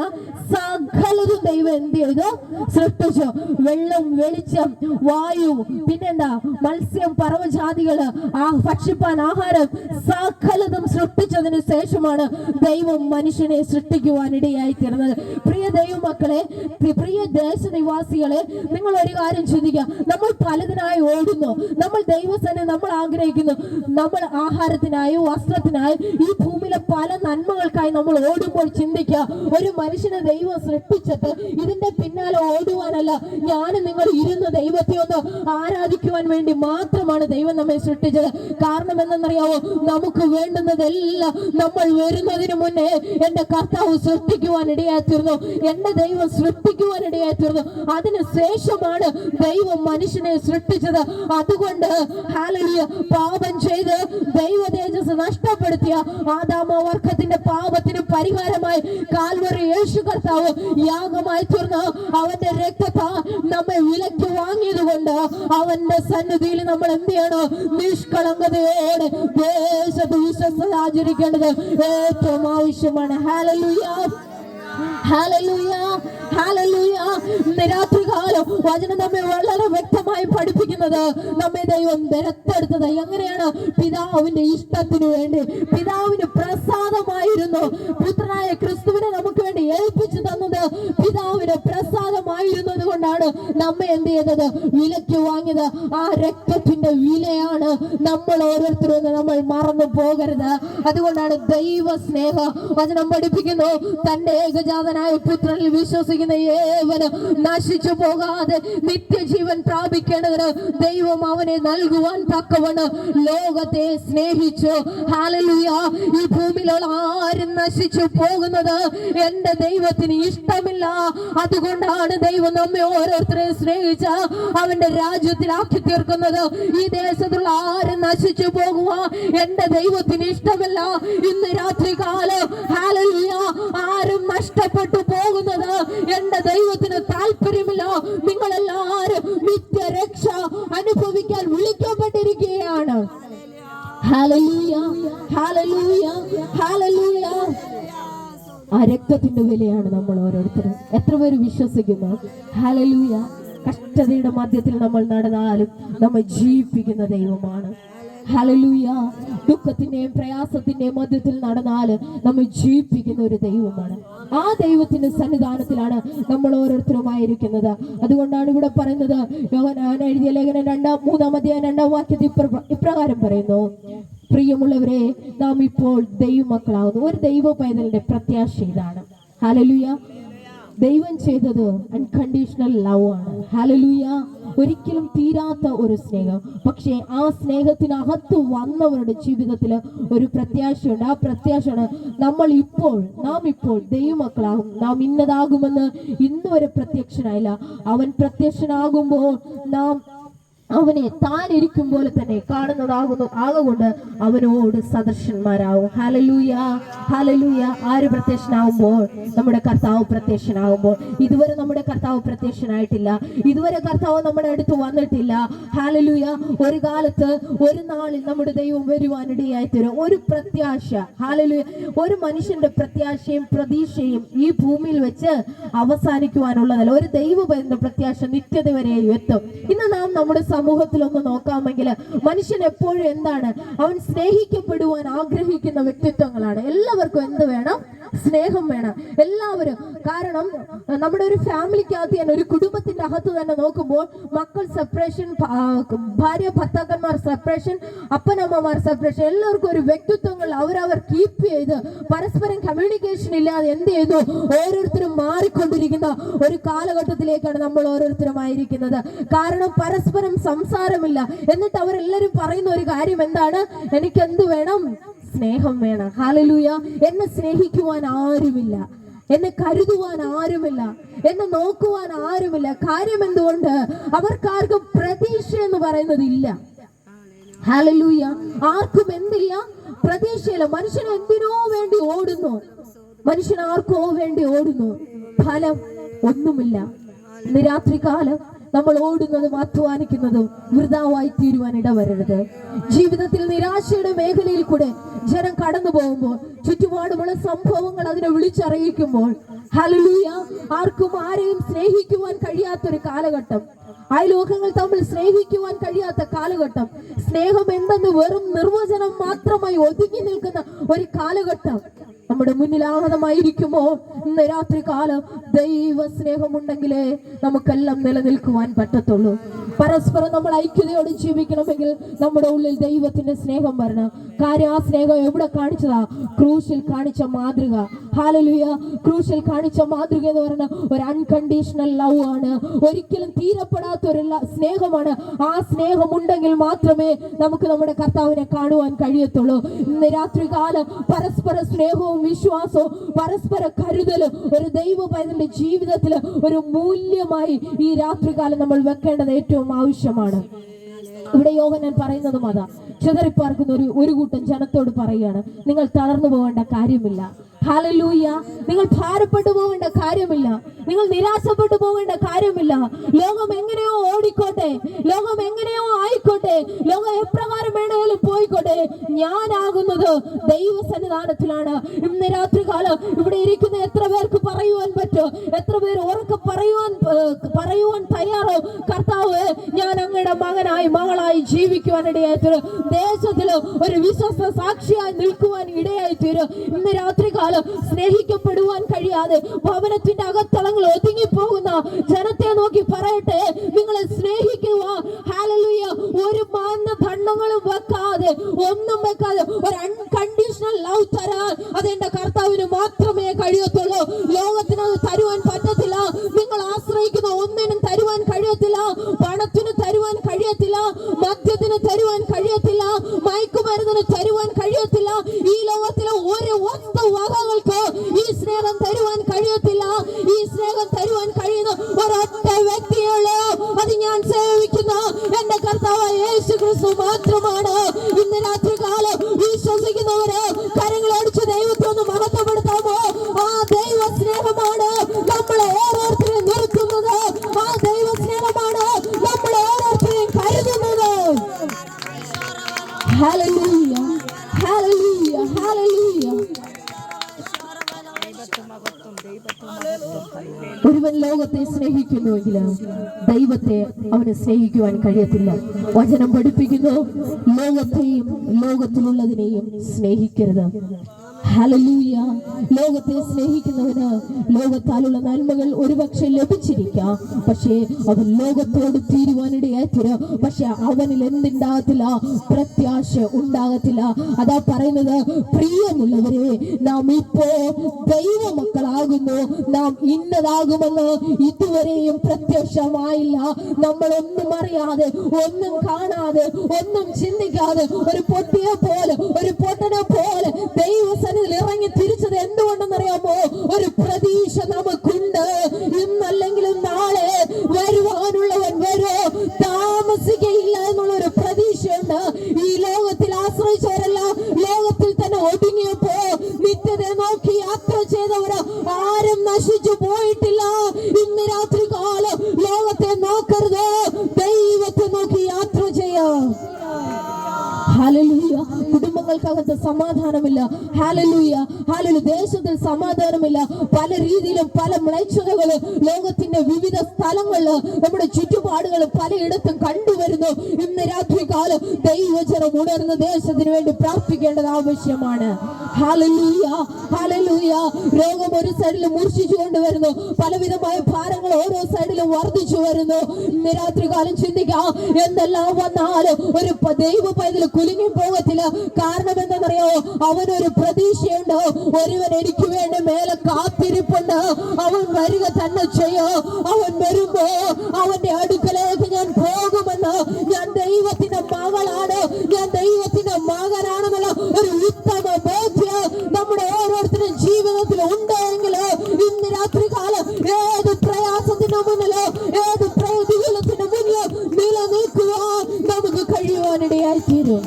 സകലതും ദൈവം എന്ത് ചെയ്തു? സൃഷ്ടിച്ചു. വെള്ളം, വെളിച്ചം, വായു, പിന്നെന്താ, മത്സ്യം, പറവജാതികള്, ഭക്ഷിപ്പാൻ ആഹാരം, സകലതും സൃഷ്ടിച്ചതിന് ശേഷമാണ് ദൈവം മനുഷ്യനെ സൃഷ്ടിക്കുവാനിടയായി തീർന്നത്. പ്രിയ ദൈവമക്കളെ, പ്രിയ ദേശനിവാസികളെ, നിങ്ങൾ ഒരു കാര്യം ചിന്തിക്കുക. നമ്മൾ പലതിനായി ഓടുന്നു. നമ്മൾ ദൈവസനെ നമ്മൾ ആഗ്രഹിക്കുന്നു. നമ്മൾ ആഹാരത്തിനായും വസ്ത്രത്തിനായും ഈ ഭൂമിയിലെ പല നന്മകൾക്കായി നമ്മൾ ഓടുമ്പോൾ ചിന്തിക്കുക, ഒരു മനുഷ്യനെ ദൈവം സൃഷ്ടിച്ചിട്ട് ഇതിന്റെ പിന്നാലെ ഓടുവാനല്ല, ഞാനും നിങ്ങൾ ഇരുന്ന് ദൈവത്തെ ഒന്ന് ആരാധിക്കുവാൻ വേണ്ടി മാത്രമാണ് ദൈവം നമ്മെ സൃഷ്ടിച്ചത്. കാരണം എന്തെന്നറിയാവോ? നമുക്ക് വേണ്ടുന്നതെല്ലാം നമ്മൾ വരുന്നതിന് മുന്നേ എന്റെ കർത്താവ് സൃഷ്ടിക്കുവാൻ ഇടയായിത്തീർന്നു. എന്റെ ദൈവം സൃഷ്ടിക്കുവാനിടയായിത്തീർന്നു. അതിനുശേഷമാണ് ദൈവം മനുഷ്യനെ സൃഷ്ടിച്ചത്. അതുകൊണ്ട് ഹല്ലേലൂയ, പാപം ചെയ്ത് ദൈവ തേജസ് നഷ്ടപ്പെടുത്തിയ ആദാമവർഗത്തിന്റെ പാപത്തിന് പരിഹാരമായി കാൽവറി യേശു കർത്താവ് യാഗമായി തീർന്ന് അവന്റെ രക്തത്താ നമ്മെ വിലയ്ക്ക് വാങ്ങിയത് കൊണ്ട് അവന്റെ സന്നിധിയിൽ നമ്മൾ എന്ത് ചെയ്യണം? നിഷ്കളങ്കതയോടെ ദേശത്ത് വിശ്വസ്തത ആചരിക്കേണ്ടത് ഏറ്റവും ആവശ്യമാണ്. ഹല്ലേലൂയ ഹല്ലേലൂയ ഹല്ലേലൂയ. രാത്രികാലം വചനം നമ്മെ വളരെ വ്യക്തമായി പഠിപ്പിക്കുന്നത്, നമ്മെ ദൈവം ദത്തെടുത്തത് എങ്ങനെയാണ്? പിതാവിന്റെ ഇഷ്ടത്തിനു വേണ്ടി. പിതാവിന് പ്രസാദമായിരുന്നു പുത്രനായ ക്രിസ്തുവിനെ നമുക്ക് വേണ്ടി ഏൽപ്പിച്ചു തന്നത്. പിതാവിന് പ്രസാദമായിരുന്നത് കൊണ്ടാണ് നമ്മെ എന്ത് ചെയ്തത്? വിലയ്ക്ക് വാങ്ങിയത്. ആ രക്തത്തിന്റെ വിലയാണ് നമ്മൾ ഓരോരുത്തരും നമ്മൾ മറന്നു പോകരുത്. അതുകൊണ്ടാണ് ദൈവ സ്നേഹ വചനം പഠിപ്പിക്കുന്നു, തന്റെ ഏകജാതനായ പുത്രനിൽ വിശ്വസിക്കുന്ന ഏവനും നശിച്ചു പോകാതെ നിത്യജീവൻ പ്രാപിക്കേണ്ടതിന് ദൈവം അവനെ നൽകുവാൻ തക്കവണ്ണം ലോകത്തെ സ്നേഹിച്ചു. ഹല്ലേലൂയ. ഈ ഭൂമിയിലുള്ള ആരും നശിച്ചു പോകുന്നത് എന്റെ ദൈവത്തിന് ഇഷ്ടമില്ല. അതുകൊണ്ടാണ് ദൈവം നമ്മെ ഓരോരുത്തരെയും സ്നേഹിച്ച അവന്റെ രാജ്യത്തിലാക്കി തീർക്കുന്നത്. ഈ ദേശത്തുള്ള ആരും നശിച്ചു പോകുക എന്റെ ദൈവത്തിന് ഇഷ്ടമല്ല. ഇന്ന് രാത്രികാലം ഹല്ലേലൂയ, ആരും നഷ്ടപ്പെട്ടു പോകുന്നത് എന്റെ ദൈവത്തിന് താല്പര്യമില്ല. നിങ്ങളെല്ലാവരും നിത്യരക്ഷ അനുഭവിക്കാൻ വിളിക്കപ്പെട്ടിരിക്കുകയാണ്. ഹല്ലേലൂയ ഹല്ലേലൂയ ഹല്ലേലൂയ. ആ രക്തത്തിന്റെ വിലയാണ് നമ്മൾ ഓരോരുത്തരും. എത്ര പേര് വിശ്വസിക്കുന്നു? ഹല്ലേലൂയ. കഷ്ടതയുടെ മധ്യത്തിൽ നമ്മൾ നടന്നാലും നമ്മെ ജീവിപ്പിക്കുന്ന ദൈവമാണ്. ഹല്ലേലൂയ. ദുഃഖത്തിന്റെയും പ്രയാസത്തിന്റെയും മധ്യത്തിൽ നടന്നാൽ നമ്മെ ജീവിപ്പിക്കുന്ന ഒരു ദൈവമാണ്. ആ ദൈവത്തിന്റെ സന്നിധാനത്തിലാണ് നമ്മൾ ഓരോരുത്തരുമായിരിക്കുന്നത്. അതുകൊണ്ടാണ് ഇവിടെ പറയുന്നത്, യോഹന്നാൻ എഴുതിയ ലേഖനം 3-ാം വാക്യത്തിൽ ഇപ്രകാരം പറയുന്നു, പ്രിയമുള്ളവരെ, നാം ഇപ്പോൾ ദൈവമക്കളാകുന്നു. ഒരു ദൈവ പൈതലിന്റെ പ്രത്യാശ ഇതാണ്. ഹല്ലേലൂയ. ദൈവം ചെയ്തത് അൺകണ്ടീഷണൽ ലവ് ആണ്. ഹല്ലേലൂയ. ഒരിക്കലും തീരാത്ത ഒരു സ്നേഹം. പക്ഷേ ആ സ്നേഹത്തിനകത്ത് വന്നവരുടെ ജീവിതത്തിൽ ഒരു പ്രത്യാശയുണ്ട്. ആ പ്രത്യാശയാണ് നാം ഇപ്പോൾ ദൈവമക്കളാകും. നാം ഇന്നതാകുമെന്ന് ഇന്നുവരെ പ്രത്യക്ഷനായില്ല. അവൻ പ്രത്യക്ഷനാകുമ്പോൾ നാം അവനെ താൻ ഇരിക്കും പോലെ തന്നെ കാണുന്നതാകുന്നു. ആകൊണ്ട് അവനോട് സദൃശന്മാരാകും. Hallelujah, hallelujah. ആര് പ്രത്യക്ഷനാകുമ്പോൾ? നമ്മുടെ കർത്താവ് പ്രത്യക്ഷനാകുമ്പോൾ. ഇതുവരെ നമ്മുടെ കർത്താവ് പ്രത്യക്ഷനായിട്ടില്ല. ഇതുവരെ കർത്താവ് നമ്മുടെ അടുത്ത് വന്നിട്ടില്ല. ഹല്ലേലൂയ. ഒരു കാലത്ത്, ഒരു നാളിൽ നമ്മുടെ ദൈവം വരുവാനിടയായി തീരും. ഒരു പ്രത്യാശ, ഹല്ലേലൂയ. ഒരു മനുഷ്യന്റെ പ്രത്യാശയും പ്രതീക്ഷയും ഈ ഭൂമിയിൽ വെച്ച് അവസാനിക്കുവാനുള്ളതല്ല. ഒരു ദൈവപരന്റെ പ്രത്യാശ നിത്യത വരെയും എത്തും. ഇന്ന് നാം നമ്മുടെ സമൂഹത്തിൽ ഒന്ന് നോക്കാമെങ്കിൽ മനുഷ്യൻ എപ്പോഴും എന്താണ്? അവൻ സ്നേഹിക്കപ്പെടുവാൻ ആഗ്രഹിക്കുന്ന വ്യക്തിത്വങ്ങളാണ്. എല്ലാവർക്കും എന്ത് വേണം? സ്നേഹം വേണം. എല്ലാവരും. കാരണം നമ്മുടെ ഒരു ഫാമിലിക്കകത്ത് തന്നെ, ഒരു കുടുംബത്തിന്റെ അകത്ത് തന്നെ നോക്കുമ്പോൾ മക്കൾ സെപ്പറേഷൻ, ഭാര്യ ഭർത്താക്കന്മാർ സെപ്പറേഷൻ, അപ്പനമ്മമാർ സെപ്പറേഷൻ, എല്ലാവർക്കും ഒരു വ്യക്തിത്വങ്ങൾ അവരവർ കീപ്പ് ചെയ്ത് പരസ്പരം കമ്മ്യൂണിക്കേഷൻ ഇല്ലാതെ എന്ത് ചെയ്തു? ഓരോരുത്തരും മാറിക്കൊണ്ടിരിക്കുന്ന ഒരു കാലഘട്ടത്തിലേക്കാണ് നമ്മൾ ഓരോരുത്തരും ആയിരിക്കുന്നത്. കാരണം പരസ്പരം സംസാരമില്ല. എന്നിട്ട് അവരെല്ലാരും പറയുന്ന ഒരു കാര്യം എന്താണ്? എനിക്ക് എന്ത് വേണം? സ്നേഹം വേണം. ഹല്ലേലൂയ. എന്നെ സ്നേഹിക്കുവാൻ ആരുമില്ല, എന്നെ കരുതുവാൻ ആരുമില്ല, എന്നെ നോക്കുവാൻ ആരുമില്ല. കാര്യം എന്തുകൊണ്ട്? അവർക്കാർക്കും പ്രതീക്ഷ എന്ന് പറയുന്നത് ഇല്ല. ഹല്ലേലൂയ. ആർക്കും എന്തില്ല? പ്രതീക്ഷയില്ല. മനുഷ്യൻ എന്തിനോ വേണ്ടി ഓടുന്നു. മനുഷ്യൻ ആർക്കോ വേണ്ടി ഓടുന്നു. ഫലം ഒന്നുമില്ല. ഇന്ന് രാത്രികാലം നമ്മൾ ഓടുന്നതും അധ്വാനിക്കുന്നതും വൃഥാവായി തീരുവാൻ ഇടവരരുത്. ജീവിതത്തിൽ നിരാശയുടെ മേഖലയിൽ കൂടെ ജനം കടന്നു പോകുമ്പോൾ, ചുറ്റുപാടുമുള്ള സംഭവങ്ങൾ അതിനെ വിളിച്ചറിയിക്കുമ്പോൾ, ഹല്ലേലൂയ, ആർക്കും ആരെയും സ്നേഹിക്കുവാൻ കഴിയാത്തൊരു കാലഘട്ടം, അയൽലോകങ്ങൾ തമ്മിൽ സ്നേഹിക്കുവാൻ കഴിയാത്ത കാലഘട്ടം, സ്നേഹം എന്തെന്ന് വെറും നിർവചനം മാത്രമായി ഒതുങ്ങി നിൽക്കുന്ന ഒരു കാലഘട്ടം നമ്മുടെ മുന്നിലാഹതമായിരിക്കുമോ? ഇന്ന് രാത്രി കാലം ദൈവ സ്നേഹമുണ്ടെങ്കിലേ നമുക്കെല്ലാം നിലനിൽക്കുവാൻ പറ്റത്തുള്ളൂ. പരസ്പരം നമ്മൾ ഐക്യതയോടെ ജീവിക്കണമെങ്കിൽ നമ്മുടെ ഉള്ളിൽ ദൈവത്തിന്റെ സ്നേഹം വരണം. കാര്യം ആ സ്നേഹം എവിടെ കാണിച്ചതാ? ക്രൂശിൽ കാണിച്ച മാതൃക. ഹല്ലേലൂയ. ക്രൂശിൽ കാണിച്ച മാതൃക എന്ന് പറഞ്ഞ ഒരു അൺകണ്ടീഷണൽ ലവ് ആണ്. ഒരിക്കലും തീരപ്പെടാത്ത ഒരു സ്നേഹമാണ്. ആ സ്നേഹം ഉണ്ടെങ്കിൽ മാത്രമേ നമുക്ക് നമ്മുടെ കർത്താവിനെ കാണുവാൻ കഴിയത്തുള്ളൂ. ഇന്ന് രാത്രി കാലം പരസ്പര സ്നേഹവും വിശ്വാസവും പരസ്പര കരുതലും ഒരു ദൈവ പൈതലിന്റെ ജീവിതത്തിൽ ഒരു മൂല്യമായി ഈ രാത്രികാലം നമ്മൾ വെക്കേണ്ടത് ഏറ്റവും ആവശ്യമാണ്. ഇവിടെ യോഹന്നാൻ പറയുന്നതും അതാ. ചിതറിപ്പാർക്കുന്ന ഒരു കൂട്ടം ജനത്തോട് പറയുകയാണ്, നിങ്ങൾ തളർന്നു പോകേണ്ട കാര്യമില്ല. ഹല്ലേലൂയ. നിങ്ങൾ ഭാരപ്പെട്ടു പോകേണ്ട കാര്യമില്ല. നിങ്ങൾ നിരാശപ്പെട്ടു പോകേണ്ട കാര്യമില്ല. ലോകം എങ്ങനെയോ ഓടിക്കോട്ടെ, ലോകം എങ്ങനെയോ ആയിക്കോട്ടെ, ലോകം എപ്രകാരം വേണമെങ്കിലും പോയിക്കോട്ടെ, ഞാനാകുന്നത് ദൈവസന്നിധാനത്തിലാണ്. ഇന്ന് രാത്രികാലം ഇവിടെ ഇരിക്കുന്ന എത്ര പേർക്ക് പറയുവാൻ പറ്റും? എത്ര പേർ ഉറക്കെ പറയുവാൻ തയ്യാറോ? കർത്താവ്, ഞാൻ അങ്ങയുടെ മകനായി മകളായി ജീവിക്കുവാൻ ഇടയായി തീരും. ദേശത്തിൽ ഒരു വിശ്വസ്ത സാക്ഷിയായി നിൽക്കുവാൻ ഇടയായി തീരും. ഇന്ന് രാത്രികാലം സ്നേഹിക്കപ്പെടുവാൻ കഴിയാതെ ഭവനത്തിന്റെ അകത്തളങ്ങൾ ഒതുങ്ങിപ്പോകുന്ന ജനത്തെ നോക്കി പറയട്ടെ, നിങ്ങളെ സ്നേഹിക്കുക. ഹല്ലേലൂയ. ഒരു മാനദണ്ഡങ്ങളും വെക്കാതെ, ഒന്നും വെക്കാതെ ഒരു അൺകണ്ടീഷണൽ ലവ് തരാൻ അതെന്റെ കർത്താവിന് മാത്രമേ കഴിയത്തുള്ളൂ. ലോകത്തിന് അത് തരുവാൻ പറ്റത്തില്ല. നിങ്ങൾ ആശ്രയിക്കുന്ന ഒന്നിനും തരുവാൻ കഴിയത്തില്ല. പണത്തിന് തരുവാൻ കഴിയത്തില്ല, മദ്യത്തിന് തരുവാൻ കഴിയത്തില്ല, മയക്കുമരുന്നിന് തരുവാൻ കഴിയത്തില്ല. ഈ ലോകത്തിലെ ഒരു വസ്തു വകകൾക്ക് ഈ സ്നേഹം തരുവാൻ കഴിയത്തില്ല. ഈ സ്നേഹം തരുവാൻ കഴിയുന്ന ഒരൊറ്റ വ്യക്തിയുള്ളൂ. അത് ഞാൻ സേവിക്കുന്ന എന്റെ കർത്താവ് യേശു ക്രിസ്തു മാത്രമാണ്. ഇന്ന് രാത്രി കാലം വിശ്വസിക്കുന്നവര് കരങ്ങളടിച്ച് ദൈവത്തെ ഒന്ന് മഹത്വപ്പെടുത്താമോ? ആ ദൈവ സ്നേഹമാണ് നമ്മളെ ഓരോരുത്തരെയും നിർത്തുന്നത്. ആ ദൈവ സ്നേഹമാണ് നമ്മളെ ഓരോരുത്തരെയും കരുതുന്നത്. ഹല്ലേലൂയ, ഹല്ലേലൂയ, ഹല്ലേലൂയ. ഒരുവൻ ലോകത്തെ സ്നേഹിക്കുന്നുവെങ്കിൽ ദൈവത്തെ അവന് സ്നേഹിക്കുവാൻ കഴിയത്തില്ല. വചനം പഠിപ്പിക്കുന്നു, ലോകത്തെയും ലോകത്തിലുള്ളതിനെയും സ്നേഹിക്കരുത്. ഹല്ലേലൂയ. ലോകത്തെ സ്നേഹിക്കുന്നവന് ലോകത്താലുള്ള നന്മകൾ ഒരുപക്ഷെ ലഭിച്ചിരിക്കാം, പക്ഷേ അവൻ ലോകത്തോട് തീരുവാനിടയായി തീരും. പക്ഷെ അവനിൽ എന്തുണ്ടാകത്തില്ല? പ്രത്യാശ ഉണ്ടാകത്തില്ല. അതാ പറയുന്നത്, പ്രിയമുള്ളവരെ, നാം ഇപ്പോൾ ദൈവമക്കളാകുന്നു. നാം ഇന്നതാകുമെന്ന് ഇതുവരെയും പ്രത്യക്ഷമായില്ല. നമ്മൾ ഒന്നും അറിയാതെ, ഒന്നും കാണാതെ, ഒന്നും ചിന്തിക്കാതെ ഒരു പൊട്ടിയെ പോലെ, ഒരു പൊട്ടനെ പോലെ ദൈവസന്നിധിയിൽ ഇറങ്ങി തിരിച്ചത് എന്തുകൊണ്ടെന്നറിയാമോ? ഒരു പ്രതീക്ഷ നമുക്കുണ്ട്. ഇന്നല്ലെങ്കിലും നാളെ വരുവാനുള്ളവൻ വരോ, താമസിക്കയില്ല. അതുകൊണ്ട് ഈ ലോകത്തിൽ ആശ്രയിച്ചവരെല്ലാം ലോകത്തിൽ തന്നെ ഒടുങ്ങിയപ്പോ നിത്യതയെ നോക്കി യാത്ര ചെയ്തവര് ആരും നശിച്ചു പോയിട്ടില്ല. ഇന്ന് രാത്രി കാലം ലോകത്തെ നോക്കരുത്, ദൈവത്തെ നോക്കി യാത്ര ചെയ്യാം. ഹല്ലേലൂയ. കുടുംബങ്ങൾക്കകത്ത് സമാധാനമില്ല. ഹല്ലേലൂയ. ഹല്ലേലൂയ. ദേശത്തിൽ സമാധാനമില്ല. പല രീതിയിലും പല മ്ലേച്ഛതകളും ലോകത്തിന്റെ വിവിധ സ്ഥലങ്ങളിൽ നമ്മുടെ ചുറ്റുപാടുകൾ പലയിടത്തും കണ്ടുവരുന്നു. ഇന്ന് രാത്രി കാലം ദൈവജനം ഉണർന്ന് ദേശത്തിന് വേണ്ടി പ്രാർത്ഥിക്കേണ്ടത് ആവശ്യമാണ്. ഹല്ലേലൂയ. ഹല്ലേലൂയ. രോഗം ഒരു സൈഡിൽ മൂർച്ഛിച്ചു കൊണ്ടുവരുന്നു, പലവിധമായ ഭാരങ്ങൾ ഓരോ സൈഡിലും വർദ്ധിച്ചു വരുന്നു. ഇന്ന് രാത്രി കാലം ചിന്തിക്കാം, എന്തെല്ലാം വന്നാലും ഒരു ദൈവ പൈതൽ കുലുങ്ങി പോകത്തില്ല. കാരണം എന്താണെന്നറിയാമോ? അവനൊരു പ്രതീക്ഷയുണ്ട്. ഒരുവൻ എനിക്ക് വേണ്ടി മേലെ കാത്തിരിപ്പുണ്ട്. അവൻ വരിക തന്നെ ചെയ്യോ. അവൻ വരുമ്പോ അവന്റെ അടുക്കലേക്ക് ഞാൻ പോകുമെന്ന്, ഞാൻ ദൈവത്തിന്റെ മകളാണ്, ഞാൻ ദൈവത്തിന്റെ മകനാണെന്നുള്ള ഒരു ഉത്തമ ബോധ്യം നമ്മുടെ ഓരോരുത്തരും ജീവിതത്തിൽ ഉണ്ടെങ്കിൽ ഇന്ന് രാത്രി കാലം ഏത് പ്രയാസത്തിന് മുന്നിലോ ഏത് പ്രതികൂലത്തിന് മുന്നിലോ നിലനിൽക്കുവാൻ നമുക്ക് കഴിയുവാനിടയായി തീരും.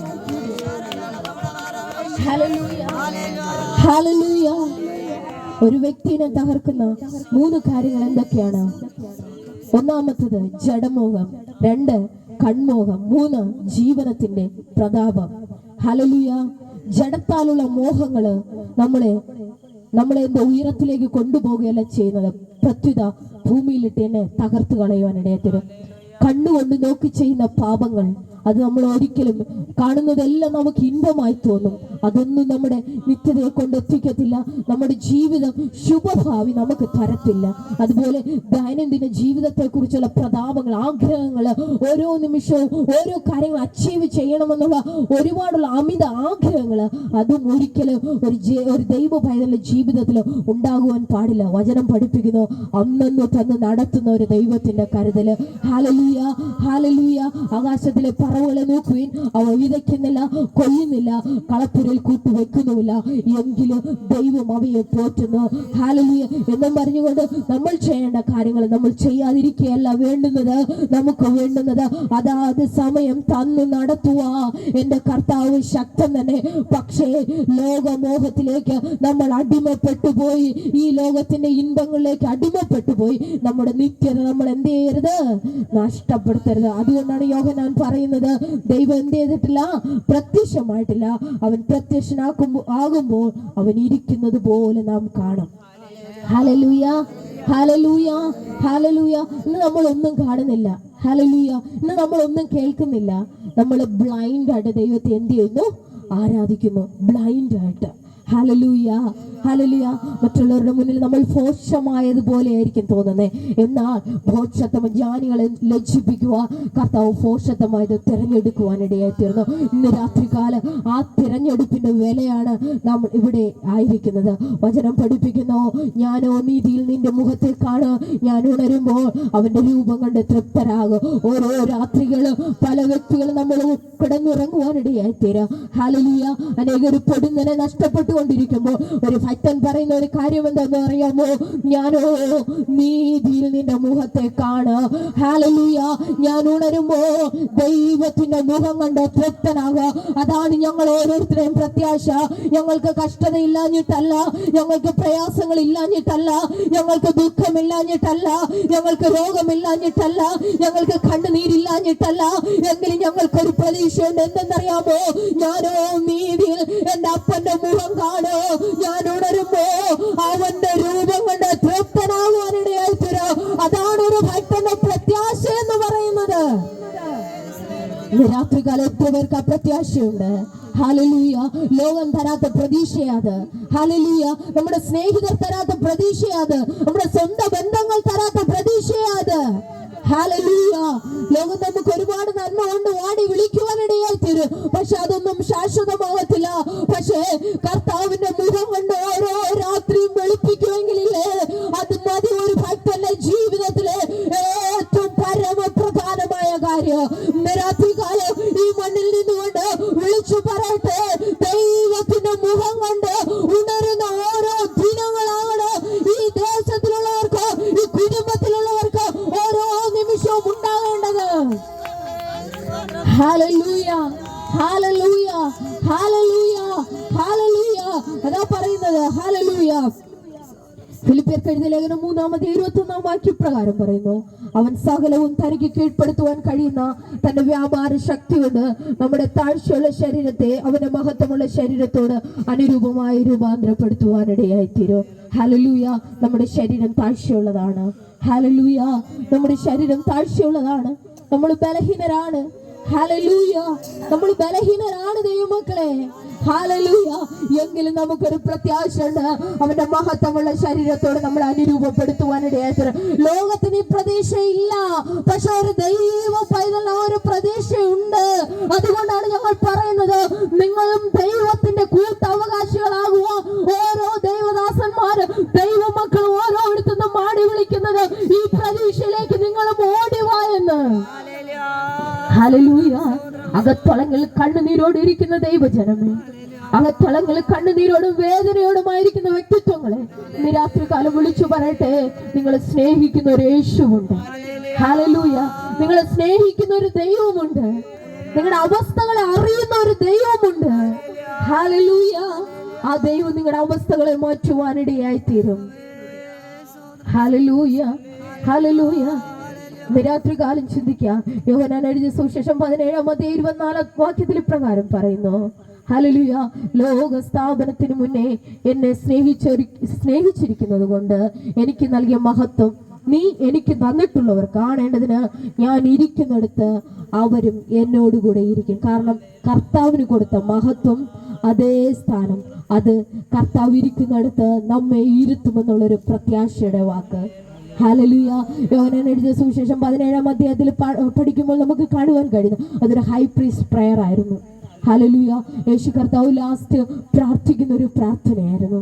ഹല്ലേലൂയ. ഹല്ലേലൂയ. ഒരു വ്യക്തിയെ തകർക്കുന്ന 3 കാര്യങ്ങൾ എന്തൊക്കെയാണ്? ഒന്നാമത്തത് ജഡമോഹം, 2 കൺമോഹം, 3 ജീവനത്തിന്റെ പ്രതാപം. ഹല്ലേലൂയ. ജഡത്താലുള്ള മോഹങ്ങള് നമ്മളെ എന്താ ഉയരത്തിലേക്ക് കൊണ്ടുപോകുകയല്ല ചെയ്യുന്നത്, പ്രത്യുത ഭൂമിയിലിട്ട് എന്നെ തകർത്ത് കളയുവാനിടയത്തരും. കണ്ണുകൊണ്ട് നോക്കി ചെയ്യുന്ന പാപങ്ങൾ അത് നമ്മൾ ഒരിക്കലും കാണുന്നതെല്ലാം നമുക്ക് ഇമ്പമായി തോന്നും. അതൊന്നും നമ്മുടെ നിത്യതയെ കൊണ്ടെത്തിക്കത്തില്ല. നമ്മുടെ ജീവിതം ശുഭഭാവി നമുക്ക് തരത്തില്ല. അതുപോലെ ദൈനംദിന ജീവിതത്തെ കുറിച്ചുള്ള പ്രതാപങ്ങൾ, ആഗ്രഹങ്ങൾ, ഓരോ നിമിഷവും ഓരോ കാര്യങ്ങൾ അച്ചീവ് ചെയ്യണമെന്നുള്ള ഒരുപാടുള്ള അമിത ആഗ്രഹങ്ങൾ, അതും ഒരിക്കലും ഒരു ദൈവ പൈതലിന്റെ ജീവിതത്തിൽ ഉണ്ടാകുവാൻ പാടില്ല. വചനം പഠിപ്പിക്കുന്നു, അന്നു തന്ന് നടത്തുന്ന ഒരു ദൈവത്തിന്റെ കരുതല്. ഹല്ലേലൂയ. ഹല്ലേലൂയ. ആകാശത്തിലെ പറവുകളെ നോക്കുവിൻ, അവ വിതയ്ക്കുന്നില്ല, കൊയ്യുന്നില്ല, കളപ്പുരയിൽ കൂട്ടുവെക്കുന്നുമില്ല, എങ്കിലും ദൈവം അവയെ പോറ്റുന്നു. ഹല്ലേലൂയ. എന്നും പറഞ്ഞുകൊണ്ട് നമ്മൾ ചെയ്യേണ്ട കാര്യങ്ങൾ നമ്മൾ ചെയ്യാതിരിക്കുകയല്ല വേണ്ടുന്നത്. നമുക്ക് വേണ്ടുന്നത് അതാത് സമയം തന്നു നടത്തുക. എന്റെ കർത്താവ് ശക്തൻ തന്നെ. പക്ഷേ ലോകമോഹത്തിലേക്ക് നമ്മൾ അടിമപ്പെട്ടു പോയി, ഈ ലോകത്തിന്റെ ഇൻപങ്ങളിലേക്ക് അടിമപ്പെട്ടു പോയി നമ്മുടെ നിത്യത നമ്മൾ എന്ത് ചെയ്യരുത്? നഷ്ടപ്പെടുത്തരുത്. അതുകൊണ്ടാണ് യോഹന്നാൻ പറയുന്നത്, ദൈവം എന്ത് ചെയ്തിട്ടില്ല? പ്രത്യക്ഷമായിട്ടില്ല. അവൻ പ്രത്യക്ഷനാകുമ്പോൾ അവൻ ഇരിക്കുന്നത് പോലെ നാം കാണും. ഹല്ലേലൂയ. ഹല്ലേലൂയ. ഹല്ലേലൂയ. ഇന്ന് നമ്മളൊന്നും കാണുന്നില്ല. ഹല്ലേലൂയ. ഇന്ന് നമ്മളൊന്നും കേൾക്കുന്നില്ല. നമ്മൾ ബ്ലൈൻഡ് ആയിട്ട് ദൈവത്തെ എന്ത് ചെയ്യുന്നു? ആരാധിക്കുന്നു. ബ്ലൈൻഡ് ആയിട്ട്. ഹല്ലേലൂയ. ഹല്ലേലൂയ. മറ്റുള്ളവരുടെ മുന്നിൽ നമ്മൾ ഭോഷമായതുപോലെ ആയിരിക്കും തോന്നുന്നത്. എന്നാൽ ഭോഷത്വം ജ്ഞാനികളെ ലജ്ജിപ്പിക്കുക, കർത്താവ് ഭോഷത്വമായത് തിരഞ്ഞെടുക്കുവാനിടയായി തീർന്നു. ഇന്ന് രാത്രികാലം ആ തിരഞ്ഞെടുപ്പിന്റെ വിലയാണ് നാം ഇവിടെ ആയിരിക്കുന്നത്. വചനം പഠിപ്പിക്കുന്നു, ഞാനോ നീതിയിൽ നിന്റെ മുഖത്തെ കാണുക, ഞാൻ ഉണരുമ്പോൾ അവന്റെ രൂപം കണ്ട് തൃപ്തരാകും. ഓരോ രാത്രികളും പല വ്യക്തികളും നമ്മൾ കിടന്നുറങ്ങുവാനിടയായി തീരാം. ഹല്ലേലൂയ. അനേകർ പൊടുന്നനെ നഷ്ടപ്പെട്ടുകൊണ്ടിരിക്കുമ്പോൾ ഒരു ഭക്തൻ പറയുന്ന ഒരു കാര്യം എന്താണെന്ന് അറിയാമോ? ഞാനോ നീതിയിൽ നിന്റെ മുഖത്തെ കാണുക. ഹല്ലേലൂയ. ഞാൻ ഉണരുമ്പോ ദൈവത്തിന്റെ മുഖം കണ്ട് തൃപ്തനാകുക. അതാണ് ഞങ്ങൾ ഓരോരുത്തരെയും പ്രത്യാശ. ഞങ്ങൾക്ക് കഷ്ടത ഇല്ലാഞ്ഞിട്ടല്ല, ഞങ്ങൾക്ക് പ്രയാസങ്ങൾ ഇല്ലാഞ്ഞിട്ടല്ല, ഞങ്ങൾക്ക് ദുഃഖമില്ലാഞ്ഞിട്ടല്ല, ഞങ്ങൾക്ക് രോഗമില്ലാഞ്ഞിട്ടല്ല, ഞങ്ങൾക്ക് കണ്ണുനീരില്ലാഞ്ഞിട്ടല്ല, എങ്കിലും ഞങ്ങൾക്കൊരു പ്രതീക്ഷയുണ്ട്. എന്തെന്നറിയാമോ? ഞാനോ നീതിയിൽ എന്റെ അപ്പന്റെ മുഖം കാണോ. ഞാൻ ഉണരുമ്പോ അവന്റെ രൂപം കൊണ്ട് തൃപ്തനാകുവാനിടയായി തീരും. അതാണ് ഒരു ഭക്തന്റെ പ്രത്യാശ എന്ന് പറയുന്നത്. രാത്രികാലം എത്ര പേർക്ക് ആ പ്രത്യാശയുണ്ട്? ഹല്ലേലൂയ. ലോകം തരാത്ത പ്രതീക്ഷയാത്. ഹല്ലേലൂയ. നമ്മുടെ സ്നേഹിതർ തരാത്ത പ്രതീക്ഷയാത്. നമ്മുടെ സ്വന്തം ബന്ധങ്ങൾ തരാത്ത പ്രതീക്ഷയാത്. ഹല്ലേലൂയ. ലോകം നമുക്ക് ഒരുപാട് നന്മ കൊണ്ട് വാടി വിളിക്കുവാനിടയായി തീരും. പക്ഷെ അതൊന്നും ശാശ്വതമാകത്തില്ല. പക്ഷേ കർത്താവിന്റെ മുഖം കൊണ്ട് ഓരോ രാത്രിയും വെളുപ്പിക്കുമെങ്കിലേ അത് മതി ഒരു ഭക്തന്റെ ജീവിതത്തിലെ ഏറ്റവും പരമപ്രധാനമായ കാര്യം. ഇന്ന് രാത്രികാലം ഈ മണ്ണിൽ നിന്നുകൊണ്ട് വിളിച്ചു പറയട്ടെ, ദൈവത്തിന്റെ മുഖം കൊണ്ട് ഉണരുന്ന ഓരോ ദിനങ്ങളാണ് ഈ ദേശത്തിലുള്ളവർക്ക്, ഈ കുടുംബത്തിലുള്ളവർക്ക് ഓരോ നിമിഷവും ഉണ്ടാകേണ്ടത്. ഹല്ലേലൂയ. ഹല്ലേലൂയ, ഹല്ലേലൂയ, ഹല്ലേലൂയ. അതാ പറയുന്നത്. ഹല്ലേലൂയ. ഫിലിപ്പിയർക്ക് എഴുതിയ ലേഖനം 3:21 വാക്യപ്രകാരം പറയുന്നു, അവൻ സകലവും തനിക്ക് കീഴ്പ്പെടുത്തുവാൻ കഴിയുന്ന തന്റെ വ്യാപാര ശക്തി കൊണ്ട് നമ്മുടെ താഴ്ചയുള്ള ശരീരത്തെ അവന്റെ മഹത്വമുള്ള ശരീരത്തോട് അനുരൂപമായി രൂപാന്തരപ്പെടുത്തുവാനിടയായിത്തീരും. ഹല്ലേലൂയ. നമ്മുടെ ശരീരം താഴ്ചയുള്ളതാണ്. ഹല്ലേലൂയ. നമ്മുടെ ശരീരം താഴ്ചയുള്ളതാണ്. നമ്മൾ ബലഹീനരാണ്. ഹല്ലേലൂയ. നമ്മൾ ബലഹീനരാണ് ദൈവമക്കളെ. ഹല്ലേലൂയ. എങ്കിലും നമുക്കൊരു പ്രത്യാശയുണ്ട്. അവന്റെ മഹത്വമുള്ള ശരീരത്തോട് നമ്മൾ അനുരൂപപ്പെടുത്തുവാനിടയായിട്ട് ലോകത്തിന് ഈ പ്രതീക്ഷയില്ല, പക്ഷെ ഒരു ദൈവ പൈതലിന് ഒരു പ്രതീക്ഷയുണ്ട്. അതുകൊണ്ടാണ് ഞങ്ങൾ പറയുന്നത്, നിങ്ങളും ദൈവത്തിന്റെ കൂട്ടവകാശികളാകുക. ഓരോ ദൈവദാസന്മാര് ദൈവമക്കൾ ഓരോരുത്തരും മാടി വിളിക്കുന്നത് ഈ പ്രതീക്ഷയിലേക്ക് നിങ്ങളും ഓടിവാ എന്ന്. ഹല്ലേലൂയ. അകത്തളങ്ങളിൽ കണ്ണുനീരോട് ഇരിക്കുന്ന ദൈവജനമേ, അകത്തളങ്ങളിൽ കണ്ണുനീരോടും വേദനയോടുമായിരിക്കുന്ന വ്യക്തിത്വങ്ങളെ ഇന്ന് രാത്രികാലം വിളിച്ചു പറയട്ടെ, നിങ്ങളെ സ്നേഹിക്കുന്ന ഒരു യേശുവുണ്ട്. ഹല്ലേലൂയ. നിങ്ങളെ സ്നേഹിക്കുന്ന ഒരു ദൈവമുണ്ട്. നിങ്ങളുടെ അവസ്ഥകളെ അറിയുന്ന ഒരു ദൈവമുണ്ട്. ഹല്ലേലൂയ. ആ ദൈവം നിങ്ങളുടെ അവസ്ഥകളെ മാറ്റുവാനിടയായിത്തീരും. Hallelujah, hallelujah. രാത്രികാലം ചിന്തിക്കുക. യോഹന്നാൻ എഴുതിയ സുവിശേഷം 17:24 വാക്യത്തിൽ പ്രകാരം പറയുന്നു, ഹല്ലേലൂയ. ലോക സ്ഥാപനത്തിന് മുന്നേ എന്നെ സ്നേഹിച്ചിരിക്കുന്നത് കൊണ്ട് എനിക്ക് നൽകിയ മഹത്വം നീ എനിക്ക് തന്നിട്ടുള്ളവർ കാണേണ്ടതിന് ഞാൻ ഇരിക്കുന്നിടത്ത് അവരും എന്നോടുകൂടെ ഇരിക്കും. കാരണം കർത്താവിന് കൊടുത്ത മഹത്വം, അതേ സ്ഥാനം, അത് കർത്താവ് ഇരിക്കുന്നിടത്ത് നമ്മെ ഇരുത്തുമെന്നുള്ളൊരു പ്രത്യാശയുടെ വാക്ക്. ഹല്ലേലൂയ. യോഹന്നാൻ എഴുതിയ സുവിശേഷം 17-ാം അധ്യായത്തിൽ പഠിക്കുമ്പോൾ നമുക്ക് കാണുവാൻ കഴിയുന്നു, അതൊരു ഹൈ പ്രീസ്റ്റ് പ്രയർ ആയിരുന്നു. ഹല്ലേലൂയ. യേശു കർത്താവ് ലാസ്റ്റ് പ്രാർത്ഥിക്കുന്ന ഒരു പ്രാർത്ഥനയായിരുന്നു.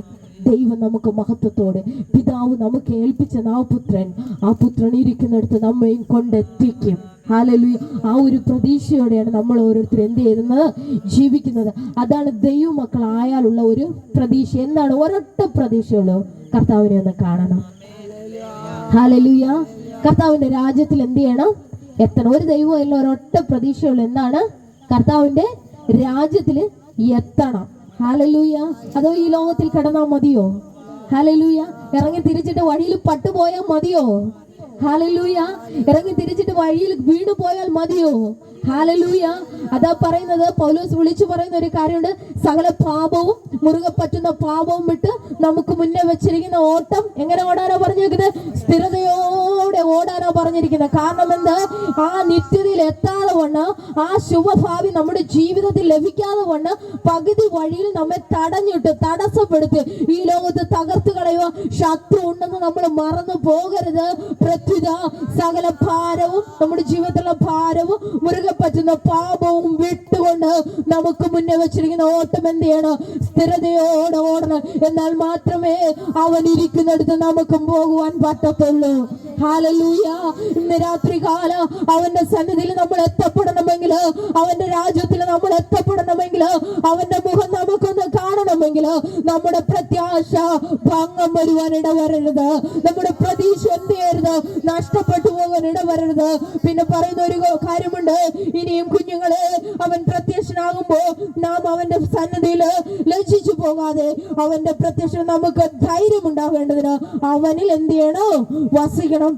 ദൈവം നമുക്ക് മഹത്വത്തോടെ, പിതാവ് നമുക്ക് ഏൽപ്പിച്ച ആ പുത്രൻ ഇരിക്കുന്നിടത്ത് നമ്മയും കൊണ്ടെത്തിക്കും. ഹല്ലേലൂയ. ആ ഒരു പ്രതീക്ഷയോടെയാണ് നമ്മൾ ഓരോരുത്തരും എന്ത് ചെയ്യുന്നത്? ജീവിക്കുന്നത്. അതാണ് ദൈവമക്കളായാലുള്ള ഒരു പ്രതീക്ഷ. എന്താണ്? ഒരൊറ്റ പ്രതീക്ഷയുള്ളൂ, കർത്താവിനെ ഒന്ന് കാണണം. ഹല്ലേലൂയ. കർത്താവിന്റെ രാജ്യത്തിൽ എന്ത് ചെയ്യണം? എത്തണം. ഒരു ദൈവമല്ല, ഒരൊറ്റ പ്രതീക്ഷയുള്ളൂ. എന്താണ്? കർത്താവിന്റെ രാജ്യത്തിൽ എത്തണം. ഹല്ലേലൂയ. അതോ ഈ ലോകത്തിൽ കിടന്നാൽ മതിയോ? ഹല്ലേലൂയ. ഇറങ്ങി തിരിച്ചിട്ട് വഴിയിൽ പട്ടുപോയാൽ മതിയോ? ഹല്ലേലൂയ. ഇറങ്ങി തിരിച്ചിട്ട് വഴിയിൽ വീണു പോയാൽ മതിയോ? ഹല്ലേലൂയ. അതാ പറയുന്നത്, പൗലോസ് വിളിച്ചു പറയുന്ന ഒരു കാര്യമുണ്ട്, സകല പാപവും മുറുകെ പറ്റുന്ന പാപവും വിട്ട് നമുക്ക് മുന്നേ വെച്ചിരിക്കുന്ന ഓട്ടം എങ്ങനെ ഓടാനോ പറഞ്ഞിരിക്കുന്നത്? സ്ഥിരതയോടെ ഓടാനോ പറഞ്ഞിരിക്കുന്നത്. കാരണം എന്താ? ആ നിത്യതയിൽ എത്താതെ വണ്ണം, ആ ശുഭഭാവി നമ്മുടെ ജീവിതത്തിൽ ലഭിക്കാതെ വണ്ണം പകുതി വഴിയിൽ നമ്മെ തടഞ്ഞിട്ട് തടസ്സപ്പെടുത്തി ഈ ലോകത്ത് തകർത്ത് കളയുക ശത്രു ഉണ്ടെന്ന് നമ്മൾ മറന്നു പോകരുത്. പ്രത്യുത സകല ഭാരവും, നമ്മുടെ ജീവിതത്തിലുള്ള ഭാരവും മുറുകെ പറ്റുന്ന പാപവും വിട്ടുകൊണ്ട് നമുക്ക് മുന്നേ വെച്ചിരിക്കുന്ന ഓട്ടം എന്ത് ചെയ്യണം? സ്ഥിരതയോടെ ഓടണം. എന്നാൽ മാത്രമേ അവൻ ഇരിക്കുന്നിടത്ത് നമുക്കും പോകുവാൻ പറ്റത്തുള്ളൂ. ഹല്ലേലൂയ. ഇന്ന് രാത്രികാല അവന്റെ സന്നിധിയിൽ നമ്മൾ എത്തപ്പെടണമെങ്കിൽ, അവന്റെ രാജ്യത്തിൽ നമ്മൾ എത്തപ്പെടണമെങ്കിൽ, അവന്റെ മുഖം നമുക്കൊന്ന് കാണണമെങ്കിൽ നമ്മുടെ പ്രത്യാശ ഭംഗം വരുവാൻ ഇടവരരുത്. നമ്മുടെ പ്രതീക്ഷ എന്ത് ചെയ്യരുത്? നഷ്ടപ്പെട്ടു പോകാൻ ഇടവരരുത്. പിന്നെ പറയുന്ന ഒരു കാര്യമുണ്ട്, ഇനിയും കുഞ്ഞുങ്ങളെ, അവൻ പ്രത്യക്ഷനാകുമ്പോ നാം അവന്റെ സന്നിധിയിൽ ലജ്ജിച്ചു പോകാതെ അവന്റെ പ്രത്യക്ഷം നമുക്ക് ധൈര്യം ഉണ്ടാകേണ്ടതിന് അവനിൽ എന്ത് ചെയ്യണം? വസിക്കണം.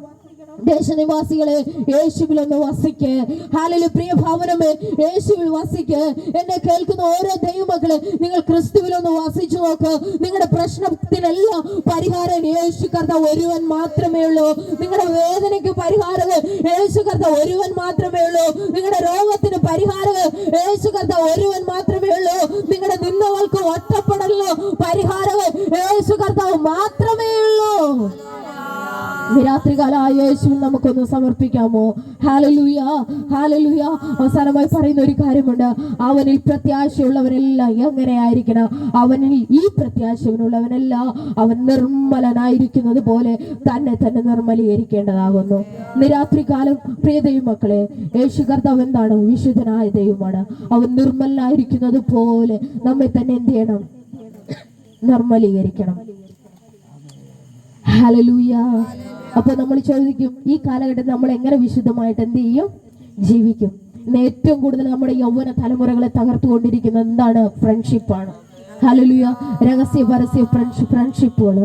ദേശനിവാസികളെ, യേശുവിലൊന്ന് വസിക്ക്. ഹല്ലേലൂയ. പ്രിയ ഭവനമേ, യേശുവിൽ വസിക്ക്. എന്നെ കേൾക്കുന്ന ഓരോ ദൈവമക്കളെ, നിങ്ങൾ ക്രിസ്തുവിലൊന്ന് വസിച്ചു നോക്ക്. നിങ്ങളുടെ പ്രശ്നത്തിനെല്ലാം പരിഹാരം യേശു കർത്താവ് ഒരുവൻ മാത്രമേ ഉള്ളൂ. നിങ്ങളുടെ വേദനയ്ക്ക് പരിഹാരങ്ങൾ യേശു കർത്താവ് ഒരുവൻ മാത്രമേ ഉള്ളൂ. നിങ്ങളുടെ രോഗത്തിന് പരിഹാരങ്ങൾ യേശു കർത്താവ് ഒരുവൻ മാത്രമേ ഉള്ളൂ. നിങ്ങളുടെ നിന്ദകൾക്ക് ഒറ്റപ്പെടലിന് പരിഹാരങ്ങൾ യേശു കർത്താവ് മാത്രമേ ഉള്ളൂ. രാത്രികാലം യേശുവിൽ നമുക്കൊന്ന് സമർപ്പിക്കാമോ? Hallelujah, hallelujah. അവസാനമായി പറയുന്ന ഒരു കാര്യമുണ്ട്, അവനിൽ പ്രത്യാശയുള്ളവനെല്ലാം എങ്ങനെയായിരിക്കണം? അവനിൽ ഈ പ്രത്യാശയുള്ളവനെല്ലാം അവൻ നിർമ്മലനായിരിക്കുന്നത് പോലെ തന്നെ നിർമ്മലീകരിക്കേണ്ടതാകുന്നു. ഇന്ന് രാത്രികാലം പ്രിയ ദൈവമക്കളെ, യേശു കർത്താവ് എന്താണ്? വിശുദ്ധനായ ദൈവമാണ്. അവൻ നിർമ്മലനായിരിക്കുന്നത് പോലെ നമ്മെ തന്നെ എന്ത് ചെയ്യണം? നിർമ്മലീകരിക്കണം. ഹല്ലേലൂയ. അപ്പോൾ നമ്മൾ ചോദിക്കും, ഈ കാലഘട്ടത്തിൽ നമ്മൾ എങ്ങനെ വിശുദ്ധമായിട്ട് എന്ത് ചെയ്യും? ജീവിക്കും. ഇന്ന് ഏറ്റവും കൂടുതൽ നമ്മുടെ യൗവന തലമുറകളെ തകർത്തുകൊണ്ടിരിക്കുന്ന എന്താണ്? ഫ്രണ്ട്ഷിപ്പാണ്. ഹല്ലേലൂയ. രഹസ്യ പരസ്യ ഫ്രണ്ട്ഷിപ്പുകൾ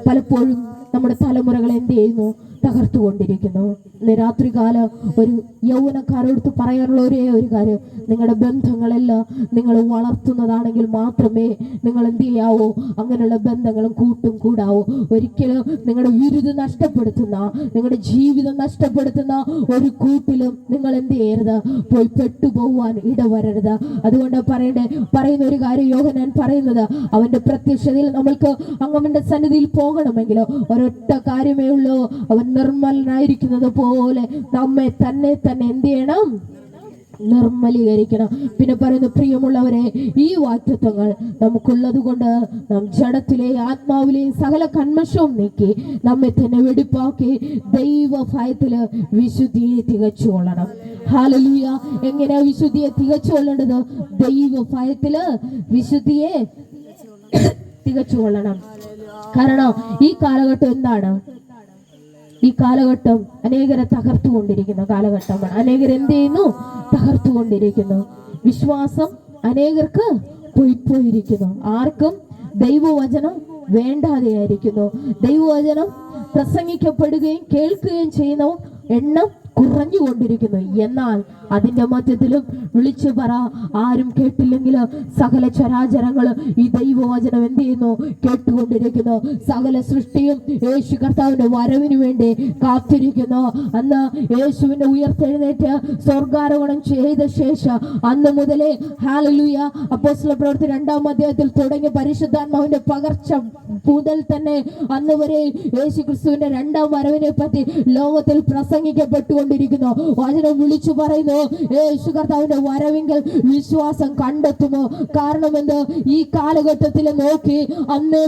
പലപ്പോഴും നമ്മുടെ തലമുറകൾ എന്ത് ചെയ്യുന്നു? തകർത്തുകൊണ്ടിരിക്കുന്നു. ഇന്ന് രാത്രികാല ഒരു യൗവനക്കാരോടുത്ത് പറയാനുള്ള ഒരേ ഒരു കാര്യം, നിങ്ങളുടെ ബന്ധങ്ങളെല്ലാം നിങ്ങൾ വളർത്തുന്നതാണെങ്കിൽ മാത്രമേ നിങ്ങൾ എന്ത് ചെയ്യാവോ? അങ്ങനെയുള്ള ബന്ധങ്ങളും കൂട്ടും കൂടാവോ. ഒരിക്കലും നിങ്ങളുടെ വിരുദ്ധ നഷ്ടപ്പെടുത്തുന്ന, നിങ്ങളുടെ ജീവിതം നഷ്ടപ്പെടുത്തുന്ന ഒരു കൂട്ടിലും നിങ്ങൾ എന്ത് ചെയ്യരുത്? പോയി പെട്ടുപോകുവാൻ ഇടവരരുത്. അതുകൊണ്ട് പറയുന്ന ഒരു കാര്യം യോഹന്നാൻ പറയുന്നത്, അവന്റെ പ്രത്യക്ഷതയിൽ നമ്മൾക്ക് അങ്ങവന്റെ സന്നിധിയിൽ പോകണമെങ്കിലോ ഒരൊറ്റ കാര്യമേ ഉള്ളൂ, അവൻ നിർമ്മലനായിരിക്കുന്നത് പോലെ നമ്മെ തന്നെ എന്ത് ചെയ്യണം? നിർമ്മലീകരിക്കണം. പിന്നെ പറയുന്നു, പ്രിയമുള്ളവരെ, ഈ വാക്തത്വങ്ങൾ നമുക്കുള്ളത് കൊണ്ട് നാം ജഡത്തിലെയും ആത്മാവിലെയും സകല കന്മഷവും നീക്കി നമ്മെ തന്നെ വെടിപ്പാക്കി ദൈവ ഭയത്തില് വിശുദ്ധിയെ തികച്ചുകൊള്ളണം. ഹല്ലേലൂയ. എങ്ങനെയാ വിശുദ്ധിയെ തികച്ചുകൊള്ളേണ്ടത്? ദൈവ ഭയത്തില് വിശുദ്ധിയെ തികച്ചുകൊള്ളണം. കാരണം ഈ കാലഘട്ടം എന്താണ്? ഈ കാലഘട്ടം അനേകരെ തകർത്തുകൊണ്ടിരിക്കുന്ന കാലഘട്ടമാണ്. അനേകർ എന്ത് ചെയ്യുന്നു? തകർത്തുകൊണ്ടിരിക്കുന്നു. വിശ്വാസം അനേകർക്ക് പോയിരിക്കുന്നു. ആർക്കും ദൈവവചനം വേണ്ടാതെയായിരിക്കുന്നു. ദൈവവചനം പ്രസംഗിക്കപ്പെടുകയും കേൾക്കുകയും ചെയ്യുന്ന എണ്ണം കുറഞ്ഞുകൊണ്ടിരിക്കുന്നു. എന്നാൽ അതിന്റെ മധ്യത്തിലും വിളിച്ചു പറ, ആരും കേട്ടില്ലെങ്കിൽ സകല ചരാചരങ്ങളും ഈ ദൈവവചനം എന്ത് ചെയ്യുന്നു? കേട്ടുകൊണ്ടിരിക്കുന്നു. സകല സൃഷ്ടിയും യേശു കർത്താവിന്റെ വരവിന് വേണ്ടി കാത്തിരിക്കുന്നു. അന്ന് യേശുവിന്റെ ഉയർത്തെഴുന്നേറ്റ് സ്വർഗാരോഹണം ചെയ്ത ശേഷം അന്ന് മുതലേ ഹല്ലേലൂയ അപ്പോസ്തല പ്രവൃത്തി 2-ാം അധ്യായത്തിൽ തുടങ്ങിയ പരിശുദ്ധാത്മാവിന്റെ പകർച്ച മുതൽ തന്നെ അന്ന് വരെ യേശു ക്രിസ്തുവിന്റെ 2-ാം വരവിനെ പറ്റി ലോകത്തിൽ പ്രസംഗിക്കപ്പെട്ടുകൊണ്ടിരിക്കുന്നു. വചനം വിളിച്ചു പറയുന്നു, യേശു കർത്താവിന്റെ വരവിങ്കൽ വിശ്വാസം കണ്ടെത്തുമോ? കാരണം എന്ത്? ഈ കാലഘട്ടത്തിൽ നോക്കി അന്നേ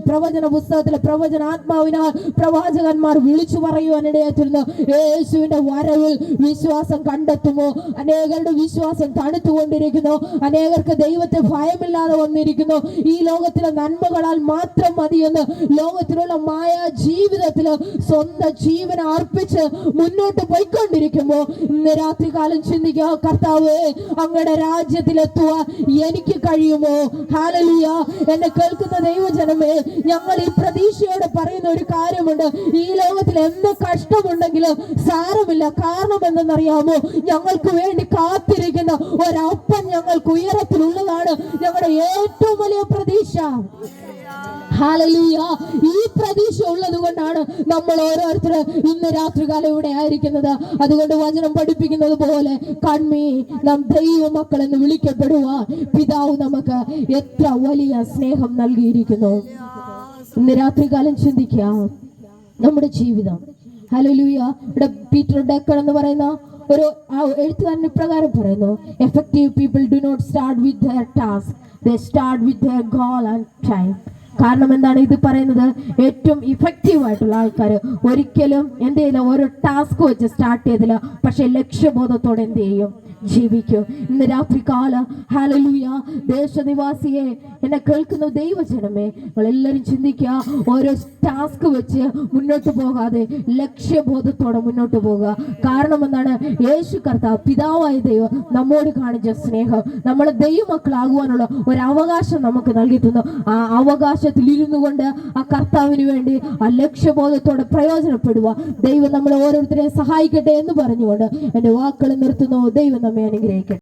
പ്രവചന പുസ്തകത്തിലെ പ്രവചനാത്മാവിനാൽ പ്രവാചകന്മാർ വിളിച്ചു പറയുവാനിടയായിരുന്നു, യേശുവിന്റെ വരവിൽ വിശ്വാസം കണ്ടെത്തുമോ? അനേകരുടെ വിശ്വാസം തണുത്തുകൊണ്ടിരിക്കുന്നു. അനേകർക്ക് ദൈവത്തെ ഭയമില്ലാതെ വന്നിരിക്കുന്നു. ഈ ലോകത്തിലെ നന്മകളാൽ മാത്രം മതിയെന്ന് ലോകത്തിലുള്ള മായ ജീവിതത്തില് സ്വന്തം ജീവൻ അർപ്പിച്ച് മുന്നോട്ട് പോയിക്കൊണ്ടിരിക്കുമ്പോ ഇന്ന് രാത്രികാലം ചിന്തിക്കുക, കർത്താവേ, അങ്ങയുടെ രാജ്യത്തിലെത്തുവാൻ എനിക്ക് കഴിയുമോ? ഹല്ലേലൂയ. എന്നെ കേൾക്കുന്ന ദൈവജനമേ, ഞങ്ങൾ ഈ പ്രതീക്ഷയോടെ പറയുന്ന ഒരു കാര്യമുണ്ട്. ഈ ലോകത്തിൽ എന്ത് കഷ്ടമുണ്ടെങ്കിലും സാരമില്ല. കാരണം എന്തെന്നറിയാമോ? ഞങ്ങൾക്ക് വേണ്ടി കാത്തിരിക്കുന്ന ഒരപ്പൻ ഞങ്ങൾക്ക് ഉയരത്തിലുള്ളതാണ് ഞങ്ങളുടെ ഏറ്റവും വലിയ പ്രതീക്ഷ. ഹല്ലേലൂയ. ഈ പ്രതീക്ഷ ഉള്ളത് കൊണ്ടാണ് നമ്മൾ ഓരോരുത്തരും ഇന്ന് രാത്രികാലം ഇവിടെ ആയിരിക്കുന്നത്. അതുകൊണ്ട് വചനം പഠിപ്പിക്കുന്നത് പോലെ കൺമീ നാം ദൈവ മക്കൾ എന്ന് വിളിക്കപ്പെടുവാൻ പിതാവ് നമുക്ക് എത്ര വലിയ സ്നേഹം നൽകിയിരിക്കുന്നു. ഇന്ന് രാത്രികാലം ചിന്തിക്കാം നമ്മുടെ ജീവിതം. ഹല്ലേലൂയ. ഇവിടെ പീറ്റർ ഡക്കൺ എന്ന് പറയുന്ന ഒരു എഴുത്തുകാരൻ ഇപ്രകാരം പറയുന്നു, effective people do not start with their task, they start with their goal and time. കാരണം എന്താണ് ഇത് പറയുന്നത്? ഏറ്റവും ഇഫക്റ്റീവ് ആയിട്ടുള്ള ആൾക്കാർ ഒരിക്കലും എന്ത് ചെയ്യില്ല, ഓരോ ടാസ്ക് വെച്ച് സ്റ്റാർട്ട് ചെയ്തില്ല, പക്ഷെ ലക്ഷ്യബോധത്തോടെ എന്ത് ചെയ്യും? ജീവിക്കും. ഇന്ന് രാത്രികാലം ഹല്ലേലൂയ ദേശനിവാസിയെ, എന്നെ കേൾക്കുന്ന ദൈവജനമേ, നമ്മളെല്ലാവരും ചിന്തിക്കുക, ഓരോ ടാസ്ക് വെച്ച് മുന്നോട്ട് പോകാതെ ലക്ഷ്യബോധത്തോടെ മുന്നോട്ട് പോകുക. കാരണം എന്താണ്? യേശു കർത്താവ് പിതാവായ ദൈവം നമ്മോട് കാണിച്ച സ്നേഹം, നമ്മളെ ദൈവമക്കളാകുവാനുള്ള ഒരു അവകാശം നമുക്ക് നൽകി തന്നു. ആ അവകാശത്തിൽ ഇരുന്നു കൊണ്ട് ആ കർത്താവിന് വേണ്ടി ആ ലക്ഷ്യബോധത്തോടെ പ്രയോജനപ്പെടുക. ദൈവം നമ്മളെ ഓരോരുത്തരെയും സഹായിക്കട്ടെ എന്ന് പറഞ്ഞുകൊണ്ട് എൻ്റെ വാക്കുകൾ നിർത്തുന്നു. ദൈവം നമ്മെ അനുഗ്രഹിക്കട്ടെ.